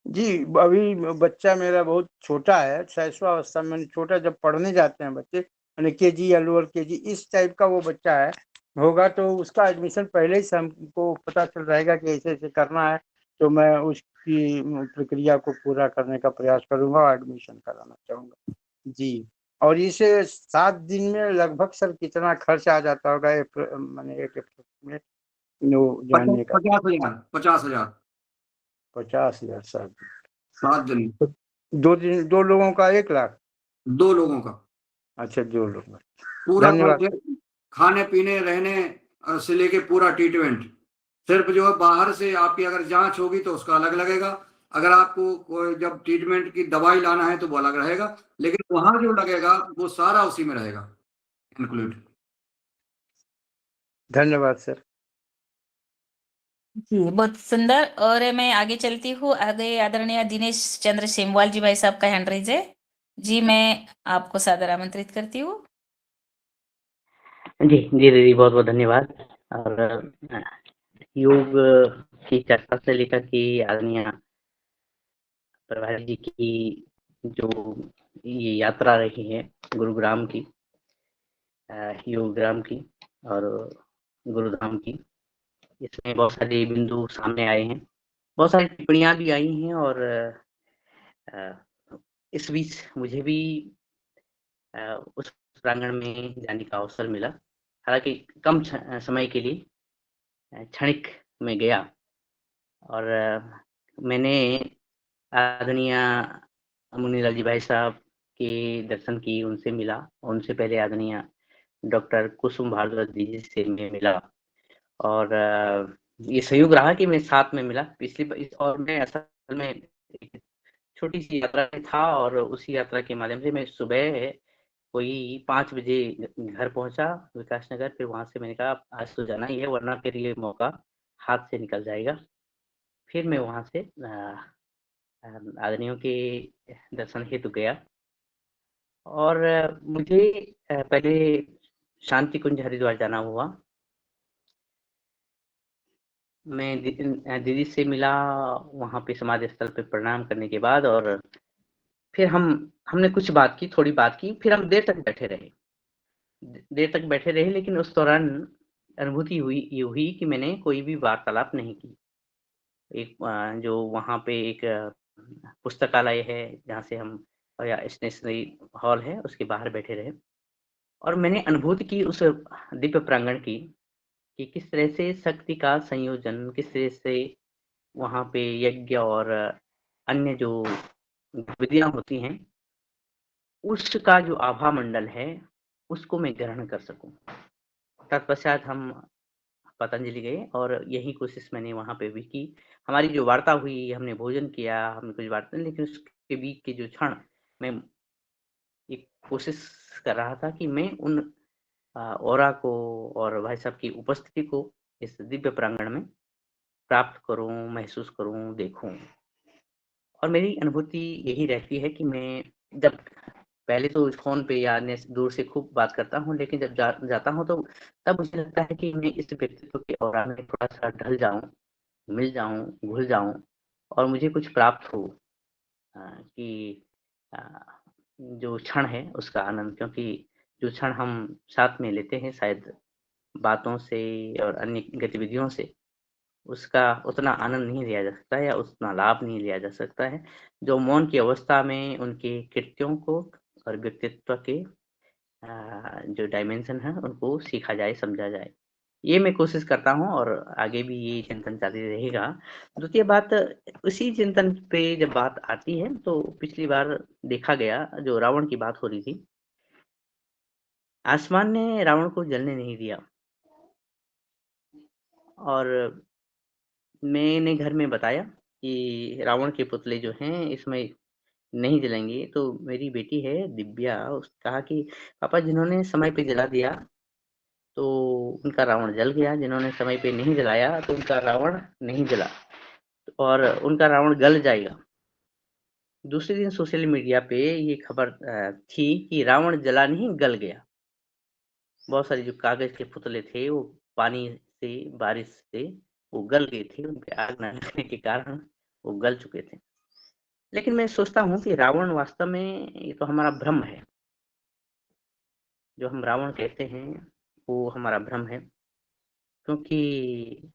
जी, अभी बच्चा मेरा बहुत छोटा है, शैशवावस्था में, छोटा जब पढ़ने जाते हैं बच्चे, यानी केजी या लोअर केजी इस टाइप का वो बच्चा है, होगा तो उसका एडमिशन पहले ही से हमको पता चल जाएगा कि ऐसे ऐसे करना है, तो मैं उसकी प्रक्रिया को पूरा करने का प्रयास करूंगा और एडमिशन कराना चाहूंगा जी। और इसे 7 दिन में लगभग सर कितना खर्च आ जाता होगा मैंने एक में जानने का? 50,000 50,000 50,000 सर। 7 दिन, 2 लोगों का 1 लाख? 2 लोगों का अच्छा, 2 लोग। पूरा धन्यवाद। खर्च है, खाने पीने रहने से लेके पूरा ट्रीटमेंट। सिर्फ जो है बाहर से आपकी अगर जांच होगी तो उसका अलग लगेगा, अगर आपको कोई जब ट्रीटमेंट की दवाई लाना है तो वो अलग रहेगा, लेकिन वहां जो लगेगा वो सारा उसी में रहेगा इंक्लूड। धन्यवाद सर। जी बहुत सुंदर। और मैं आगे चलती हूँ, आगे आदरणीय दिनेश चंद्र सेमवाल जी भाई साहब का हैंड रेज है। जी मैं आपको सादर आमंत्रित करती हूँ। जी जी दीदी, बहुत बहुत धन्यवाद। और योग की चर्चा से लेकर के आदरणीय प्रभारी जी की जो ये यात्रा रही है गुरुग्राम की, योगग्राम की और गुरुधाम की, इसमें बहुत सारे बिंदु सामने आए हैं, बहुत सारी टिप्पणियां भी आई हैं। और इस बीच मुझे भी उस प्रांगण में जाने का अवसर मिला, हालांकि कम समय के लिए, क्षणिक में गया। और मैंने आदरणीय मुनीलाल जी भाई साहब के दर्शन किए, उनसे मिला। उनसे पहले आदरणीय डॉक्टर कुसुम भारद्वाज जी से मैं मिला, और ये संयोग रहा कि मैं साथ में मिला और मैं असल में एक छोटी सी यात्रा में था, और उसी यात्रा के माध्यम से मैं सुबह कोई 5 बजे घर पहुंचा विकास नगर। फिर वहां से मैंने कहा आज तो जाना ही है, वरना फिर ये मौका हाथ से निकल जाएगा। फिर मैं वहां से आदरणियों के दर्शन हेतु गया, और मुझे पहले शांति कुंज हरिद्वार जाना हुआ। मैं दीदी से मिला वहाँ पे समाधि स्थल पे प्रणाम करने के बाद, और फिर हमने कुछ बात की, थोड़ी बात की, फिर हम देर तक बैठे रहे, लेकिन उस दौरान अनुभूति ये हुई कि मैंने कोई भी वार्तालाप नहीं की। एक जो वहाँ पे एक पुस्तकालय है जहाँ से हम, या स्टेशनरी हॉल है, उसके बाहर बैठे रहे, और मैंने अनुभूति की उस दिव्य प्रांगण की कि किस तरह से शक्ति का संयोजन, किस तरह से वहाँ पे यज्ञ और अन्य जो विधियां होती हैं, उसका जो आभा मंडल है उसको मैं ग्रहण कर सकूं। तत्पश्चात हम पतंजलि गए, और यही कोशिश मैंने वहाँ पे भी की। हमारी जो वार्ता हुई, हमने भोजन किया, हमने कुछ वार्ता, लेकिन उसके बीच के जो क्षण, मैं एक कोशिश कर रहा था कि मैं उन ऑरा को और भाई साहब की उपस्थिति को इस दिव्य प्रांगण में प्राप्त करूं, महसूस करूं, देखूं। और मेरी अनुभूति यही रहती है कि मैं जब पहले तो फ़ोन पे या अन्य दूर से खूब बात करता हूँ, लेकिन जब जाता हूँ तो तब मुझे लगता है कि मैं इस व्यक्तित्व के ऑरा में थोड़ा-सा ढल जाऊँ, मिल जाऊँ, घुल जाऊँ, और मुझे कुछ प्राप्त हो, कि अ, जो क्षण है उसका आनंद, क्योंकि जो क्षण हम साथ में लेते हैं शायद बातों से और अन्य गतिविधियों से, उसका उतना आनंद नहीं लिया जा सकता है या उतना लाभ नहीं लिया जा सकता है, जो मौन की अवस्था में उनके कृत्यों को और व्यक्तित्व के जो डायमेंशन है उनको सीखा जाए, समझा जाए। ये मैं कोशिश करता हूँ और आगे भी ये चिंतन जारी रहेगा। द्वितीय बात, उसी चिंतन पे जब बात आती है तो पिछली बार देखा गया जो रावण की बात हो रही थी, आसमान ने रावण को जलने नहीं दिया और मैंने घर में बताया कि रावण के पुतले जो हैं इसमें नहीं जलेंगे, तो मेरी बेटी है दिव्या, उसने कहा कि पापा जिन्होंने समय पे जला दिया तो उनका रावण जल गया, जिन्होंने समय पे नहीं जलाया तो उनका रावण नहीं जला और उनका रावण गल जाएगा। दूसरे दिन सोशल मीडिया पे ये खबर थी कि रावण जला नहीं, गल गया। बहुत सारे जो कागज के पुतले थे वो पानी से, बारिश से वो गल गए थे, उन पे आग न लगने के कारण वो गल चुके थे। लेकिन मैं सोचता हूँ कि रावण वास्तव में ये तो हमारा भ्रम है। जो हम रावण कहते हैं वो हमारा भ्रम है, क्योंकि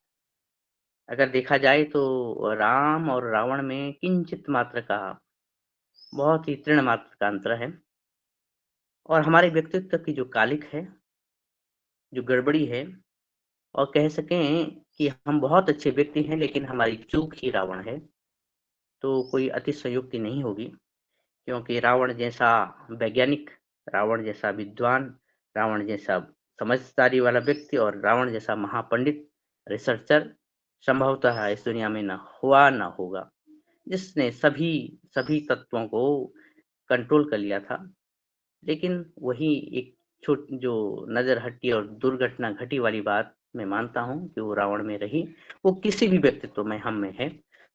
अगर देखा जाए तो राम और रावण में किंचित मात्र का, बहुत ही तृण मात्र का अंतर है और हमारे व्यक्तित्व की जो कालिक है, जो गड़बड़ी है और कह सकें कि हम बहुत अच्छे व्यक्ति हैं लेकिन हमारी चूक ही रावण है, तो कोई अतिशयोक्ति नहीं होगी, क्योंकि रावण जैसा वैज्ञानिक, रावण जैसा विद्वान, रावण जैसा समझदारी वाला व्यक्ति और रावण जैसा महापंडित, रिसर्चर संभवतः इस दुनिया में न हुआ न होगा, जिसने सभी सभी तत्वों को कंट्रोल कर लिया था। लेकिन वही एक जो नज़र हटी और दुर्घटना घटी वाली बात मैं मानता हूँ कि वो रावण में रही, वो किसी भी व्यक्तित्व में, हम में है।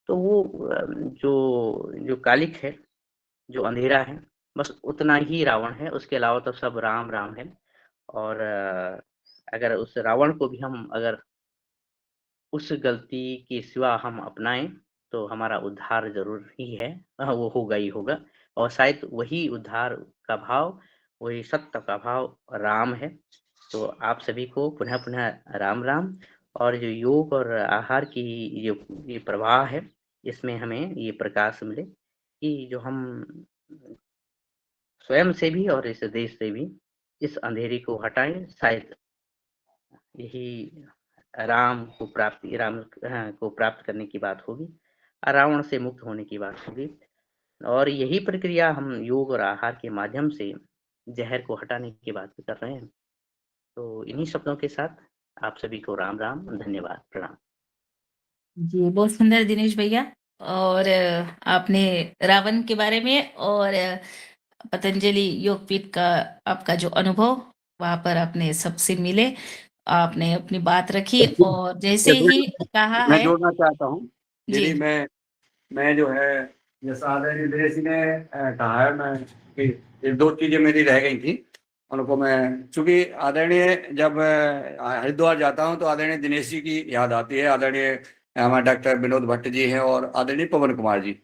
तो वो जो कालिक है, जो अंधेरा है, बस उतना ही रावण है, उसके अलावा तो सब राम राम है। और अगर उस रावण को भी हम अगर उस गलती के सिवा हम अपनाएं तो हमारा उद्धार ज़रूर ही है। वो होगा ही होगा और शायद वही उद्धार का भाव, वही सत्य का भाव राम है। तो आप सभी को पुनः-पुनः राम-राम। और जो योग और आहार की ये प्रवाह है, इसमें हमें ये प्रकाश मिले कि जो हम स्वयं से भी और इस देश से भी इस अंधेरे को हटाएँ। शायद यही राम को प्राप्त करने की बात होगी, रावण से मुक्त होने की बात होगी और यही प्रक्रिया हम योग और आहार के माध्यम से ज़हर को हटाने की बात भी कर रहे हैं। तो इन्हीं शब्दों के साथ आप सभी को राम-राम, धन्यवाद, प्रणाम। जी, बहुत सुंदर दिनेश भैया। और आपने रावण के बारे में और पतंजलि योगपीठ का आपका जो अनुभव, वहाँ पर आपने सबसे मिले, आपने अपनी बात रखी और जैसे ही कहा मैं है। जोड़ना चाहता हूँ जी, दीदी, मैं जो है जैसा आदरणीय दिनेश जी ने कहा है, मैं कि एक दो चीजें मेरी रह गई थी, उनको मैं, चूंकि आदरणीय जब हरिद्वार जाता हूँ तो आदरणीय दिनेश जी की याद आती है। आदरणीय हमारे डॉक्टर विनोद भट्ट जी हैं और आदरणीय पवन कुमार जी,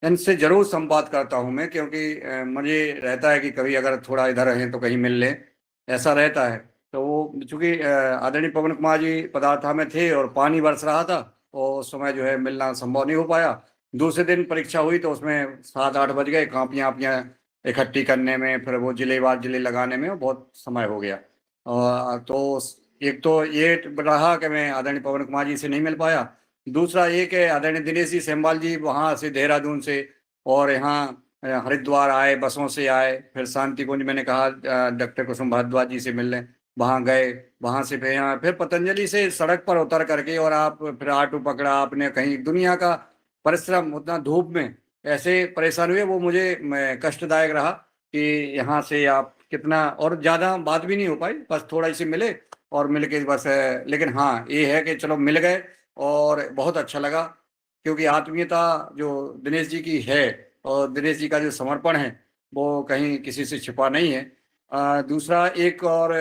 इनसे जरूर संवाद करता हूँ मैं, क्योंकि मुझे रहता है कि कभी अगर थोड़ा इधर हैं तो कहीं मिल लें, ऐसा रहता है। तो वो चूंकि आदरणीय पवन कुमार जी पदार्था में थे और पानी बरस रहा था और उस समय जो है मिलना संभव नहीं हो पाया। दूसरे दिन परीक्षा हुई तो उसमें 7-8 बज गए, कापियाँ वापियाँ इकट्ठी करने में, फिर वो जिलेवार जिले लगाने में बहुत समय हो गया। तो एक तो ये रहा कि मैं आदरणीय पवन कुमार जी से नहीं मिल पाया। दूसरा ये कि आदरणीय दिनेश जी सेमवाल जी वहाँ से देहरादून से और यहाँ हरिद्वार आए, बसों से आए, फिर शांति कुंज मैंने कहा डॉक्टर कुसुम भारद्वाज जी से मिलने वहाँ गए, वहाँ से फिर यहाँ फिर पतंजलि से सड़क पर उतर करके और आप फिर ऑटो पकड़ा आपने, कहीं दुनिया का परिश्रम, उतना धूप में ऐसे परेशान हुए, वो मुझे कष्टदायक रहा कि यहाँ से आप कितना, और ज़्यादा बात भी नहीं हो पाई, बस थोड़ा इसे मिले और मिल के बस लेकिन हाँ ये है कि चलो मिल गए और बहुत अच्छा लगा, क्योंकि आत्मीयता जो दिनेश जी की है और दिनेश जी का जो समर्पण है वो कहीं किसी से छिपा नहीं है। दूसरा एक और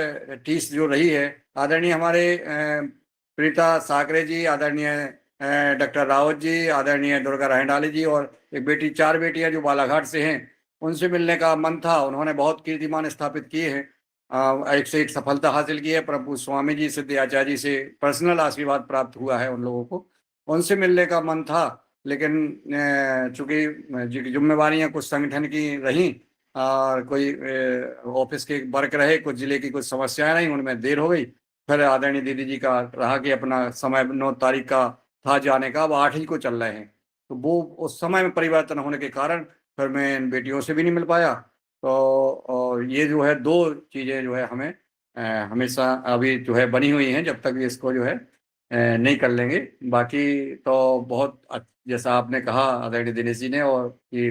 टीस जो रही है, आदरणीय हमारे प्रीता साकरे जी, आदरणीय डॉक्टर रावत जी, आदरणीय दुर्गा रहंडाली जी और एक बेटी, 4 बेटियां जो बालाघाट से हैं, उनसे मिलने का मन था। उन्होंने बहुत कीर्तिमान स्थापित किए हैं, एक से एक सफलता हासिल की है। प्रभु स्वामी जी, सिद्धाचार्य जी से पर्सनल आशीर्वाद प्राप्त हुआ है उन लोगों को। उनसे मिलने का मन था, लेकिन चूंकि जिम्मेवारियां कुछ संगठन की रहीं और कोई ऑफिस के वर्क रहे, कुछ जिले की कुछ समस्याएं रहीं, उनमें देर हो गई। फिर आदरणीय दीदी जी का रहा कि अपना समय 9 तारीख का था जाने का, अब 8 ही को चल रहे हैं। तो वो उस समय में परिवर्तन होने के कारण फिर मैं इन बेटियों से भी नहीं मिल पाया। तो और ये जो है 2 चीजें जो है हमें हमेशा अभी जो है बनी हुई हैं, जब तक इसको जो है नहीं कर लेंगे। बाकी तो बहुत जैसा आपने कहा आदरणीय दिनेश जी ने, और कि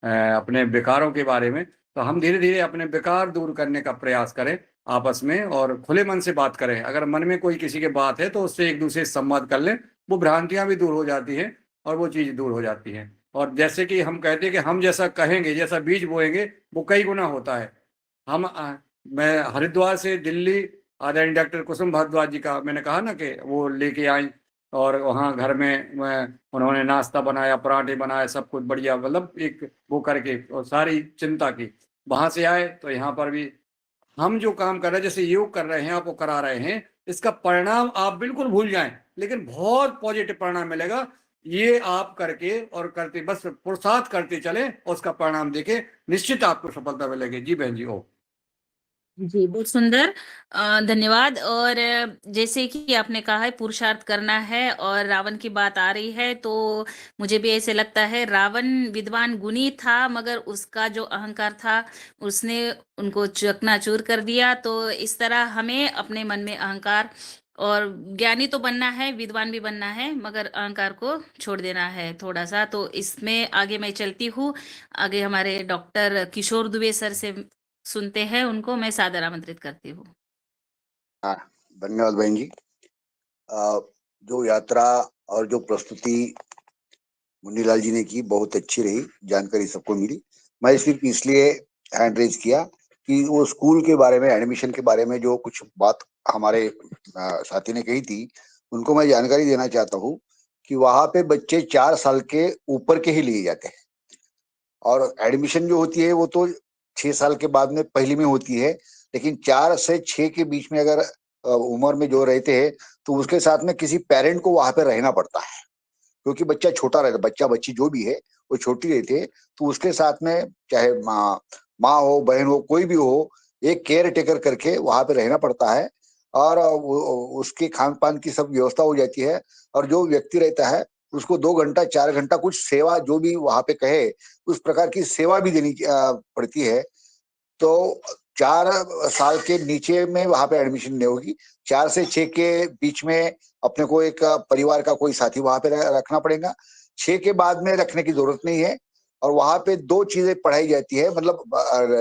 अपने विकारों के बारे में, तो हम धीरे धीरे अपने विकार दूर करने का प्रयास करें आपस में, और खुले मन से बात करें। अगर मन में कोई किसी के बात है तो उससे एक दूसरे से संवाद कर लें, वो भ्रांतियां भी दूर हो जाती हैं और वो चीज दूर हो जाती है। और जैसे कि हम कहते हैं कि हम जैसा कहेंगे, जैसा बीज बोएंगे, वो कई गुना होता है। मैं हरिद्वार से दिल्ली आदरणीय डॉक्टर कुसुम भारद्वाज जी का मैंने कहा ना कि वो लेके आई, और वहाँ घर में उन्होंने नाश्ता बनाया, पराठे बनाए, सब कुछ बढ़िया, मतलब एक वो करके, और सारी चिंता की। वहां से आए तो यहाँ पर भी हम जो काम कर रहे हैं, जैसे योग कर रहे हैं, आप वो करा रहे हैं, इसका परिणाम आप बिल्कुल भूल जाएं, लेकिन बहुत पॉजिटिव परिणाम मिलेगा। ये आप करके और करते बस पुरुषार्थ करते चले, उसका परिणाम देखे, निश्चित आपको सफलता मिलेगी। जी बहन जी। ओ जी, बहुत सुंदर। धन्यवाद। और जैसे कि आपने कहा है पुरुषार्थ करना है, और रावण की बात आ रही है, तो मुझे भी ऐसे लगता है रावण विद्वान गुणी था, मगर उसका जो अहंकार था उसने उनको चकनाचूर कर दिया। तो इस तरह हमें अपने मन में अहंकार, और ज्ञानी तो बनना है, विद्वान भी बनना है, मगर अहंकार को छोड़ देना है थोड़ा सा। तो इसमें आगे मैं चलती हूँ। आगे हमारे डॉक्टर किशोर दुबे सर से सुनते हैं, उनको मैं सादर आमंत्रित करती हूँ। हाँ, धन्यवाद बहन जी। जो यात्रा और जो प्रस्तुति मुन्नीलाल जी ने की, बहुत अच्छी रही, जानकारी सबको मिली। मैं सिर्फ इसलिए हैंड रेज किया कि वो स्कूल के बारे में, एडमिशन के बारे में जो कुछ बात हमारे साथी ने कही थी, उनको मैं जानकारी देना चाहता हूँ कि वहां पे बच्चे 4 साल के ऊपर के ही लिए जाते हैं, और एडमिशन जो होती है वो तो 6 साल के बाद में पहली में होती है, लेकिन 4 से 6 के बीच में अगर उम्र में जो रहते हैं तो उसके साथ में किसी पेरेंट को वहां पे रहना पड़ता है, क्योंकि बच्चा छोटा रहता, बच्चा बच्ची जो भी है वो छोटी रहती है, तो उसके साथ में चाहे माँ हो, बहन हो, कोई भी हो, एक केयर टेकर करके वहां पे रहना पड़ता है, और उसके खान पान की सब व्यवस्था हो जाती है। और जो व्यक्ति रहता है उसको 2 घंटा 4 घंटा कुछ सेवा, जो भी वहां पे कहे उस प्रकार की सेवा भी देनी पड़ती है। तो 4 साल के नीचे में वहां पे एडमिशन नहीं होगी। 4 से 6 के बीच में अपने को एक परिवार का कोई साथी वहां पे रखना पड़ेगा। 6 के बाद में रखने की जरूरत नहीं है। और वहां पे 2 चीजें पढ़ाई जाती है, मतलब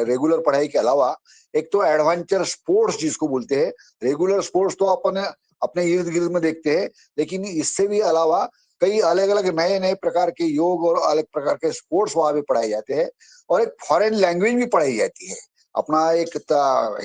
रेगुलर पढ़ाई के अलावा, एक तो एडवेंचर स्पोर्ट्स जिसको बोलते हैं। रेगुलर स्पोर्ट्स तो अपन अपने इर्द गिर्द में देखते हैं, लेकिन इससे भी अलावा कई अलग अलग नए नए प्रकार के योग और अलग प्रकार के स्पोर्ट्स वहां पे पढ़ाए जाते हैं। और एक फॉरेन लैंग्वेज भी पढ़ाई जाती है। अपना एक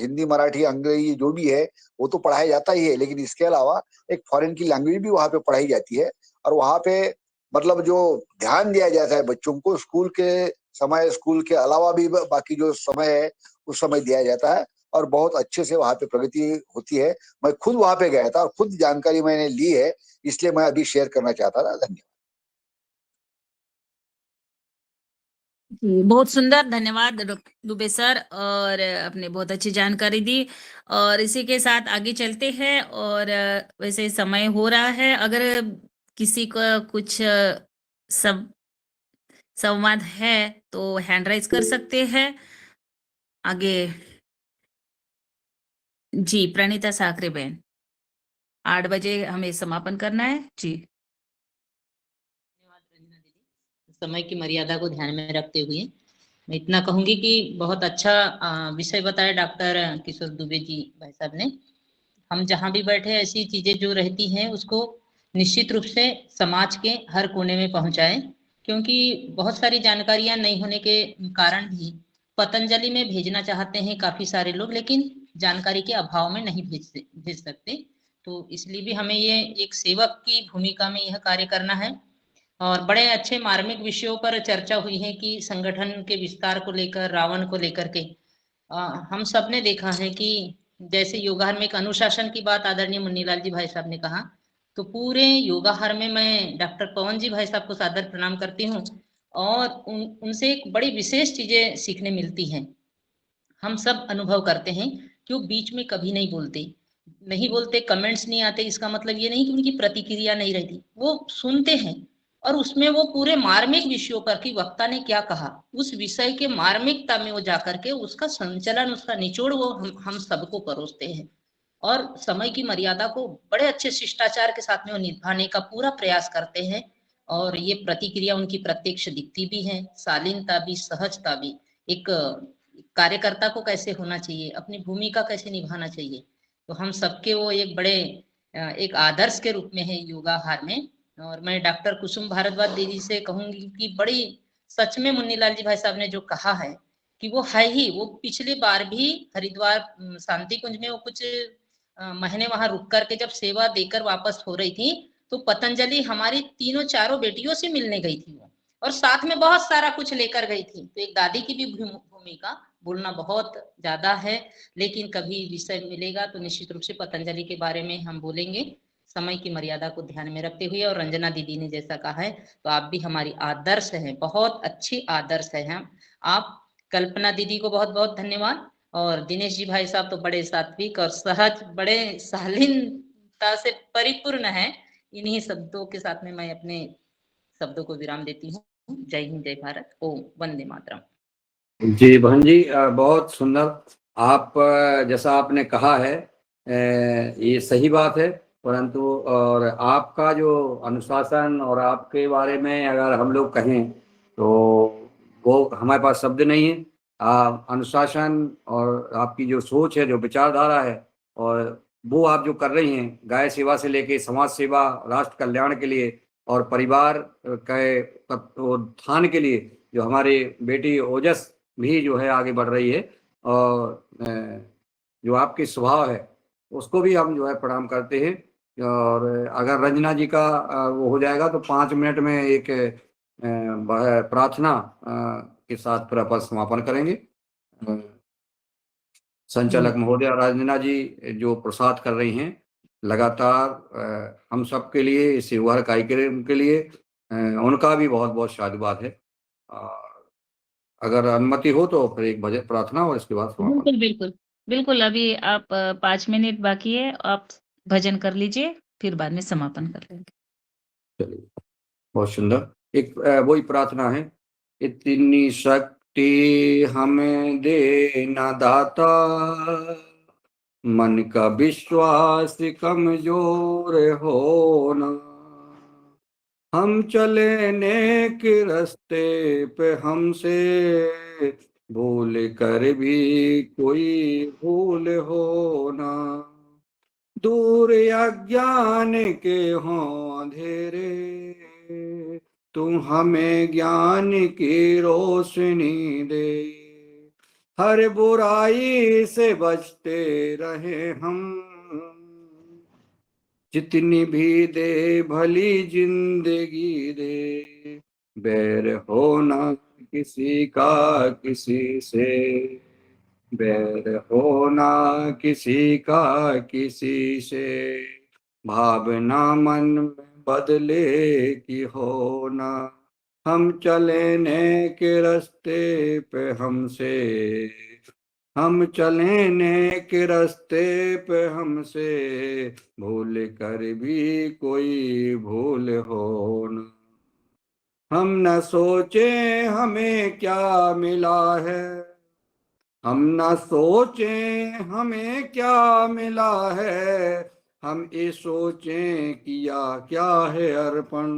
हिंदी, मराठी, अंग्रेजी जो भी है वो तो पढ़ाया जाता ही है, लेकिन इसके अलावा एक फॉरेन की लैंग्वेज भी वहां पे पढ़ाई जाती है। और वहां पे मतलब जो ध्यान दिया जाता है बच्चों को, स्कूल के समय, स्कूल के अलावा भी बाकी जो समय है उस समय दिया जाता है, और बहुत अच्छे से वहां पे प्रगति होती है। मैं खुद वहां पे गया था और खुद जानकारी मैंने ली है, इसलिए मैं अभी शेयर करना चाहता था। धन्यवाद। जी, बहुत सुंदर। धन्यवाद दुबे सर, और आपने बहुत अच्छी जानकारी दी। और इसी के साथ आगे चलते हैं। और वैसे समय हो रहा है, अगर किसी का कुछ संवाद है तो हैंड राइज कर सकते हैं आगे। जी, प्रणीता साकरे बहन, 8 बजे हमें समापन करना है। जी, धन्यवाद रंजना दीदी। समय की मर्यादा को ध्यान में रखते हुए मैं इतना कहूंगी कि बहुत अच्छा विषय बताया डॉक्टर किशोर दुबे जी भाई साहब ने। हम जहाँ भी बैठे ऐसी चीजें जो रहती हैं उसको निश्चित रूप से समाज के हर कोने में पहुंचाएं, क्योंकि बहुत सारी जानकारियां नहीं होने के कारण भी पतंजलि में भेजना चाहते हैं काफी सारे लोग, लेकिन जानकारी के अभाव में नहीं भेज सकते। तो इसलिए भी हमें ये एक सेवक की भूमिका में यह कार्य करना है। और बड़े अच्छे मार्मिक विषयों पर चर्चा हुई है कि संगठन के विस्तार को लेकर, रावण को लेकर के हम सब ने देखा है कि जैसे योगान में एक अनुशासन की बात आदरणीय मुन्नीलाल जी भाई साहब ने कहा, तो पूरे योगाहार में मैं डॉक्टर पवन जी भाई साहब को सादर प्रणाम करती हूँ और उनसे एक बड़ी विशेष चीजें सीखने मिलती हैं। हम सब अनुभव करते हैं कि वो बीच में कभी नहीं बोलते, कमेंट्स नहीं आते। इसका मतलब ये नहीं कि उनकी प्रतिक्रिया नहीं रहती, वो सुनते हैं और उसमें वो पूरे मार्मिक विषयों पर कि वक्ता ने क्या कहा, उस विषय के मार्मिकता में वो जाकर के उसका संचलन, उसका निचोड़ वो हम सबको परोसते हैं और समय की मर्यादा को बड़े अच्छे शिष्टाचार के साथ में वो निभाने का पूरा प्रयास करते हैं। और ये प्रतिक्रिया उनकी प्रत्यक्ष दिखती भी है, शालीनता भी, सहजता भी। एक कार्यकर्ता को कैसे होना चाहिए, अपनी भूमिका कैसे निभाना चाहिए, तो हम सबके वो एक बड़े एक आदर्श के रूप में है योगाहार में। और मैं डॉक्टर कुसुम भारद्वाज दीदी से कहूंगी कि बड़ी सच में मुन्नीलाल जी भाई साहब ने जो कहा है कि वो है ही, वो पिछली बार भी हरिद्वार शांति कुंज में वो कुछ महीने वहां रुक करके जब सेवा देकर वापस हो रही थी तो पतंजलि हमारी तीनों चारों बेटियों से मिलने गई थी वो, और साथ में बहुत सारा कुछ लेकर गई थी। तो एक दादी की भी भूमिका बोलना बहुत ज्यादा है, लेकिन कभी विषय मिलेगा तो निश्चित रूप से पतंजलि के बारे में हम बोलेंगे, समय की मर्यादा को ध्यान में रखते हुए। और रंजना दीदी ने जैसा कहा है तो आप भी हमारी आदर्श हैं, बहुत अच्छी आदर्श है। हम आप कल्पना दीदी को बहुत बहुत धन्यवाद। और दिनेश जी भाई साहब तो बड़े सात्विक और सहज, बड़े शालीनता से परिपूर्ण है। इन्हीं शब्दों के साथ में मैं अपने शब्दों को विराम देती हूँ। जय हिंद, जय भारत, ओम वंदे मातरम। जी बहन जी, बहुत सुंदर। आप जैसा आपने कहा है ये सही बात है, परंतु और आपका जो अनुशासन और आपके बारे में अगर हम लोग कहें तो वो हमारे पास शब्द नहीं है। अनुशासन और आपकी जो सोच है, जो विचारधारा है, और वो आप जो कर रही हैं गाय सेवा से लेके समाज सेवा, राष्ट्र कल्याण के लिए और परिवार के उत्थान के लिए, जो हमारी बेटी ओजस भी जो है आगे बढ़ रही है, और जो आपकी स्वभाव है उसको भी हम जो है प्रणाम करते हैं। और अगर रंजना जी का वो हो जाएगा तो 5 मिनट में एक प्रार्थना के साथ पूरा पद समापन करेंगे। संचालक महोदय रंजना जी जो प्रसाद कर रही हैं लगातार हम सब के लिए, इस युवा कार्यक्रम के लिए, उनका भी बहुत बहुत साधुवाद है। अगर अनुमति हो तो फिर एक भजन प्रार्थना और इसके बाद समापन। बिल्कुल बिल्कुल बिल्कुल। अभी आप 5 मिनट बाकी है, आप भजन कर लीजिए, फिर बाद में समापन कर लेंगे। चलिए, बहुत सुंदर। एक वही प्रार्थना है। इतनी शक्ति हमें देना दाता, मन का विश्वास कमजोर होना, हम चले नेक रास्ते पे हमसे भूल कर भी कोई भूल होना, दूर अज्ञान के हों अंधेरे, तू हमें ज्ञान की रोशनी दे, हर बुराई से बचते रहे हम, जितनी भी दे भली जिंदगी दे, बैर होना किसी का किसी से, बैर होना किसी का किसी से, भावना मन में बदले की होना, हम चले नेक रास्ते पे हमसे, हम चले नेक रास्ते पे हमसे भूल कर भी कोई भूल हो न, हम न सोचे हमें क्या मिला है, हम न सोचे हमें क्या मिला है, हम ये सोचें किया क्या है अर्पण,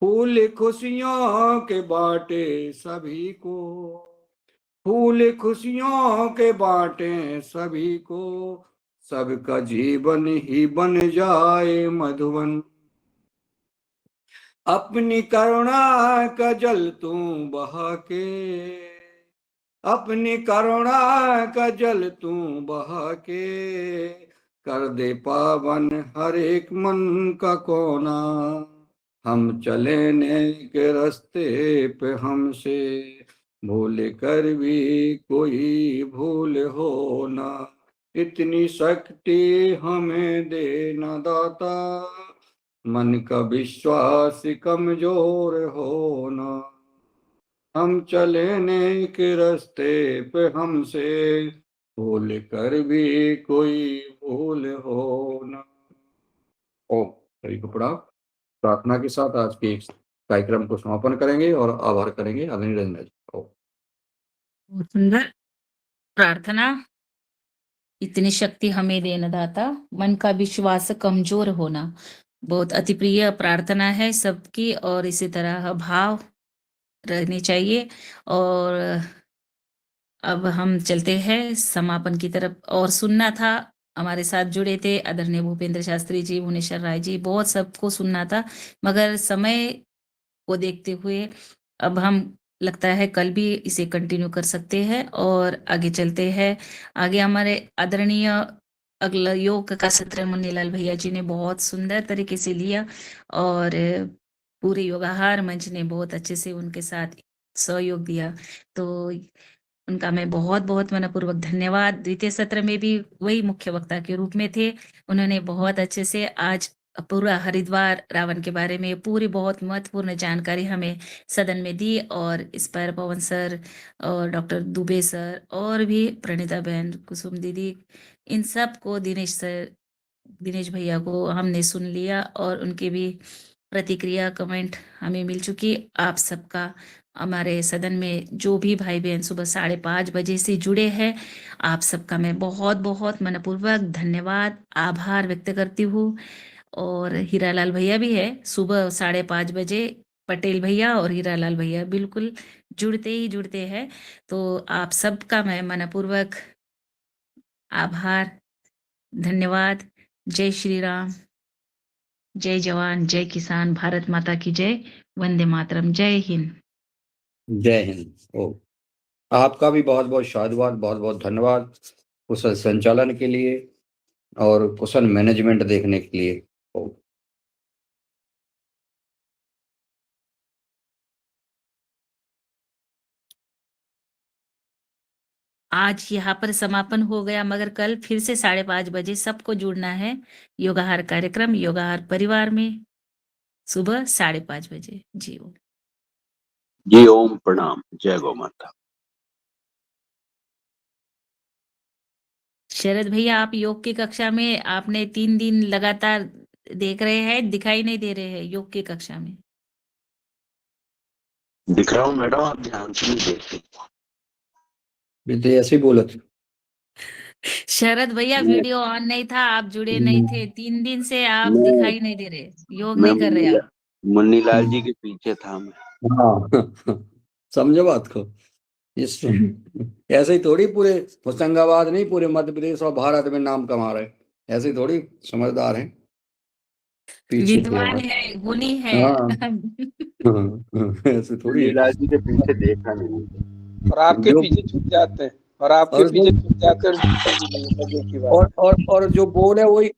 फूल खुशियों के बाटे सभी को, फूल खुशियों के बाटे सभी को, सबका जीवन ही बन जाए मधुवन, अपनी करुणा का जल तू बहा के, अपनी करुणा का जल तू बहा के, कर दे पावन हर एक मन का कोना, हम चले नेक रास्ते पे हमसे भूल कर भी कोई भूल हो ना, इतनी शक्ति हमें देना दाता, मन का विश्वास कमजोर होना, हम चले नेक रास्ते पे हमसे भूल कर भी कोई भूल हो न। ओम हरि को प्रणाम। प्रार्थना के साथ आज के कार्यक्रम को समापन करेंगे और आभार करेंगे आदरणीय रंजना जी। ओम। बहुत सुंदर प्रार्थना। इतनी शक्ति हमें देना दाता, मन का विश्वास कमजोर होना। बहुत अति प्रिय प्रार्थना है सबकी, और इसी तरह भाव रहने चाहिए। और अब हम चलते हैं समापन की तरफ। और सुनना था, हमारे साथ जुड़े थे आदरणीय भूपेंद्र शास्त्री जी, भुवनेश्वर राय जी, बहुत सबको सुनना था, मगर समय को देखते हुए अब हम लगता है कल भी इसे कंटिन्यू कर सकते हैं और आगे चलते हैं। आगे हमारे आदरणीय अगला योग का सत्र मुन्नीलाल भैया जी ने बहुत सुंदर तरीके से लिया, और पूरे योगाहार मंच ने बहुत अच्छे से उनके साथ सहयोग दिया। तो उनका मैं बहुत बहुत मनपूर्वक धन्यवाद। द्वितीय सत्र में भी वही मुख्य वक्ता के रूप में थे। उन्होंने बहुत अच्छे से आज पूरा हरिद्वार रावण के बारे में पूरी बहुत महत्वपूर्ण जानकारी हमें सदन में दी, और इस पर पवन सर और डॉक्टर दुबे सर और भी प्रणीता बहन, कुसुम दीदी, इन सब को, दिनेश सर, दिनेश भैया को हमने सुन लिया, और उनके भी प्रतिक्रिया कमेंट हमें मिल चुकी। आप सबका हमारे सदन में जो भी भाई बहन सुबह 5:30 बजे से जुड़े हैं, आप सबका मैं बहुत बहुत मनपूर्वक धन्यवाद आभार व्यक्त करती हूँ। और हीरालाल भैया भी है सुबह 5:30 बजे, पटेल भैया और हीरालाल भैया बिल्कुल जुड़ते हैं। तो आप सबका मैं मनपूर्वक आभार, धन्यवाद। जय श्री राम, जय जवान, जय किसान, भारत माता की जय, वंदे मातरम, जय हिंद। जय हिंद। ओ आपका भी बहुत बहुत साधुवाद, बहुत बहुत धन्यवाद कुशल संचालन के लिए और कुशल मैनेजमेंट देखने के लिए। ओ आज यहाँ पर समापन हो गया, मगर कल फिर से 5:30 बजे सबको जुड़ना है योगाहार कार्यक्रम, योगाहार परिवार में, सुबह 5:30 बजे। जी ओम। जी ओम प्रणाम। जय गौ माता। शरद भैया, आप योग की कक्षा में आपने 3 दिन लगातार देख रहे हैं, दिखाई नहीं दे रहे हैं योग की कक्षा में। दिख रहा हूँ मैडम, आप ध्यान से नहीं देखते। बिल्कुल ऐसे ही बोला था। शरद भैया, वीडियो ऑन नहीं था, आप जुड़े नहीं थे 3 दिन से, आप दिखाई नहीं दे रहे, योग नहीं कर रहे आप। मुन्नीलाल जी के पीछे था मैं। हाँ समझो बात को। इस ऐसे ही थोड़ी पूरे होशंगाबाद नहीं, पूरे मध्य प्रदेश और भारत में नाम कमा रहे, ऐसे ही थोड़ी, समझदार हैं, पीछे विद्वान है, गुणी है। हाँ ऐसे थोड़ी है। मुन्नीलाल जी के पीछे देखा नहीं। और आपके जो- पीछे छुप जाते हैं, और आपके और पीछे जो- छुप जाते हैं। और जो बोल है वही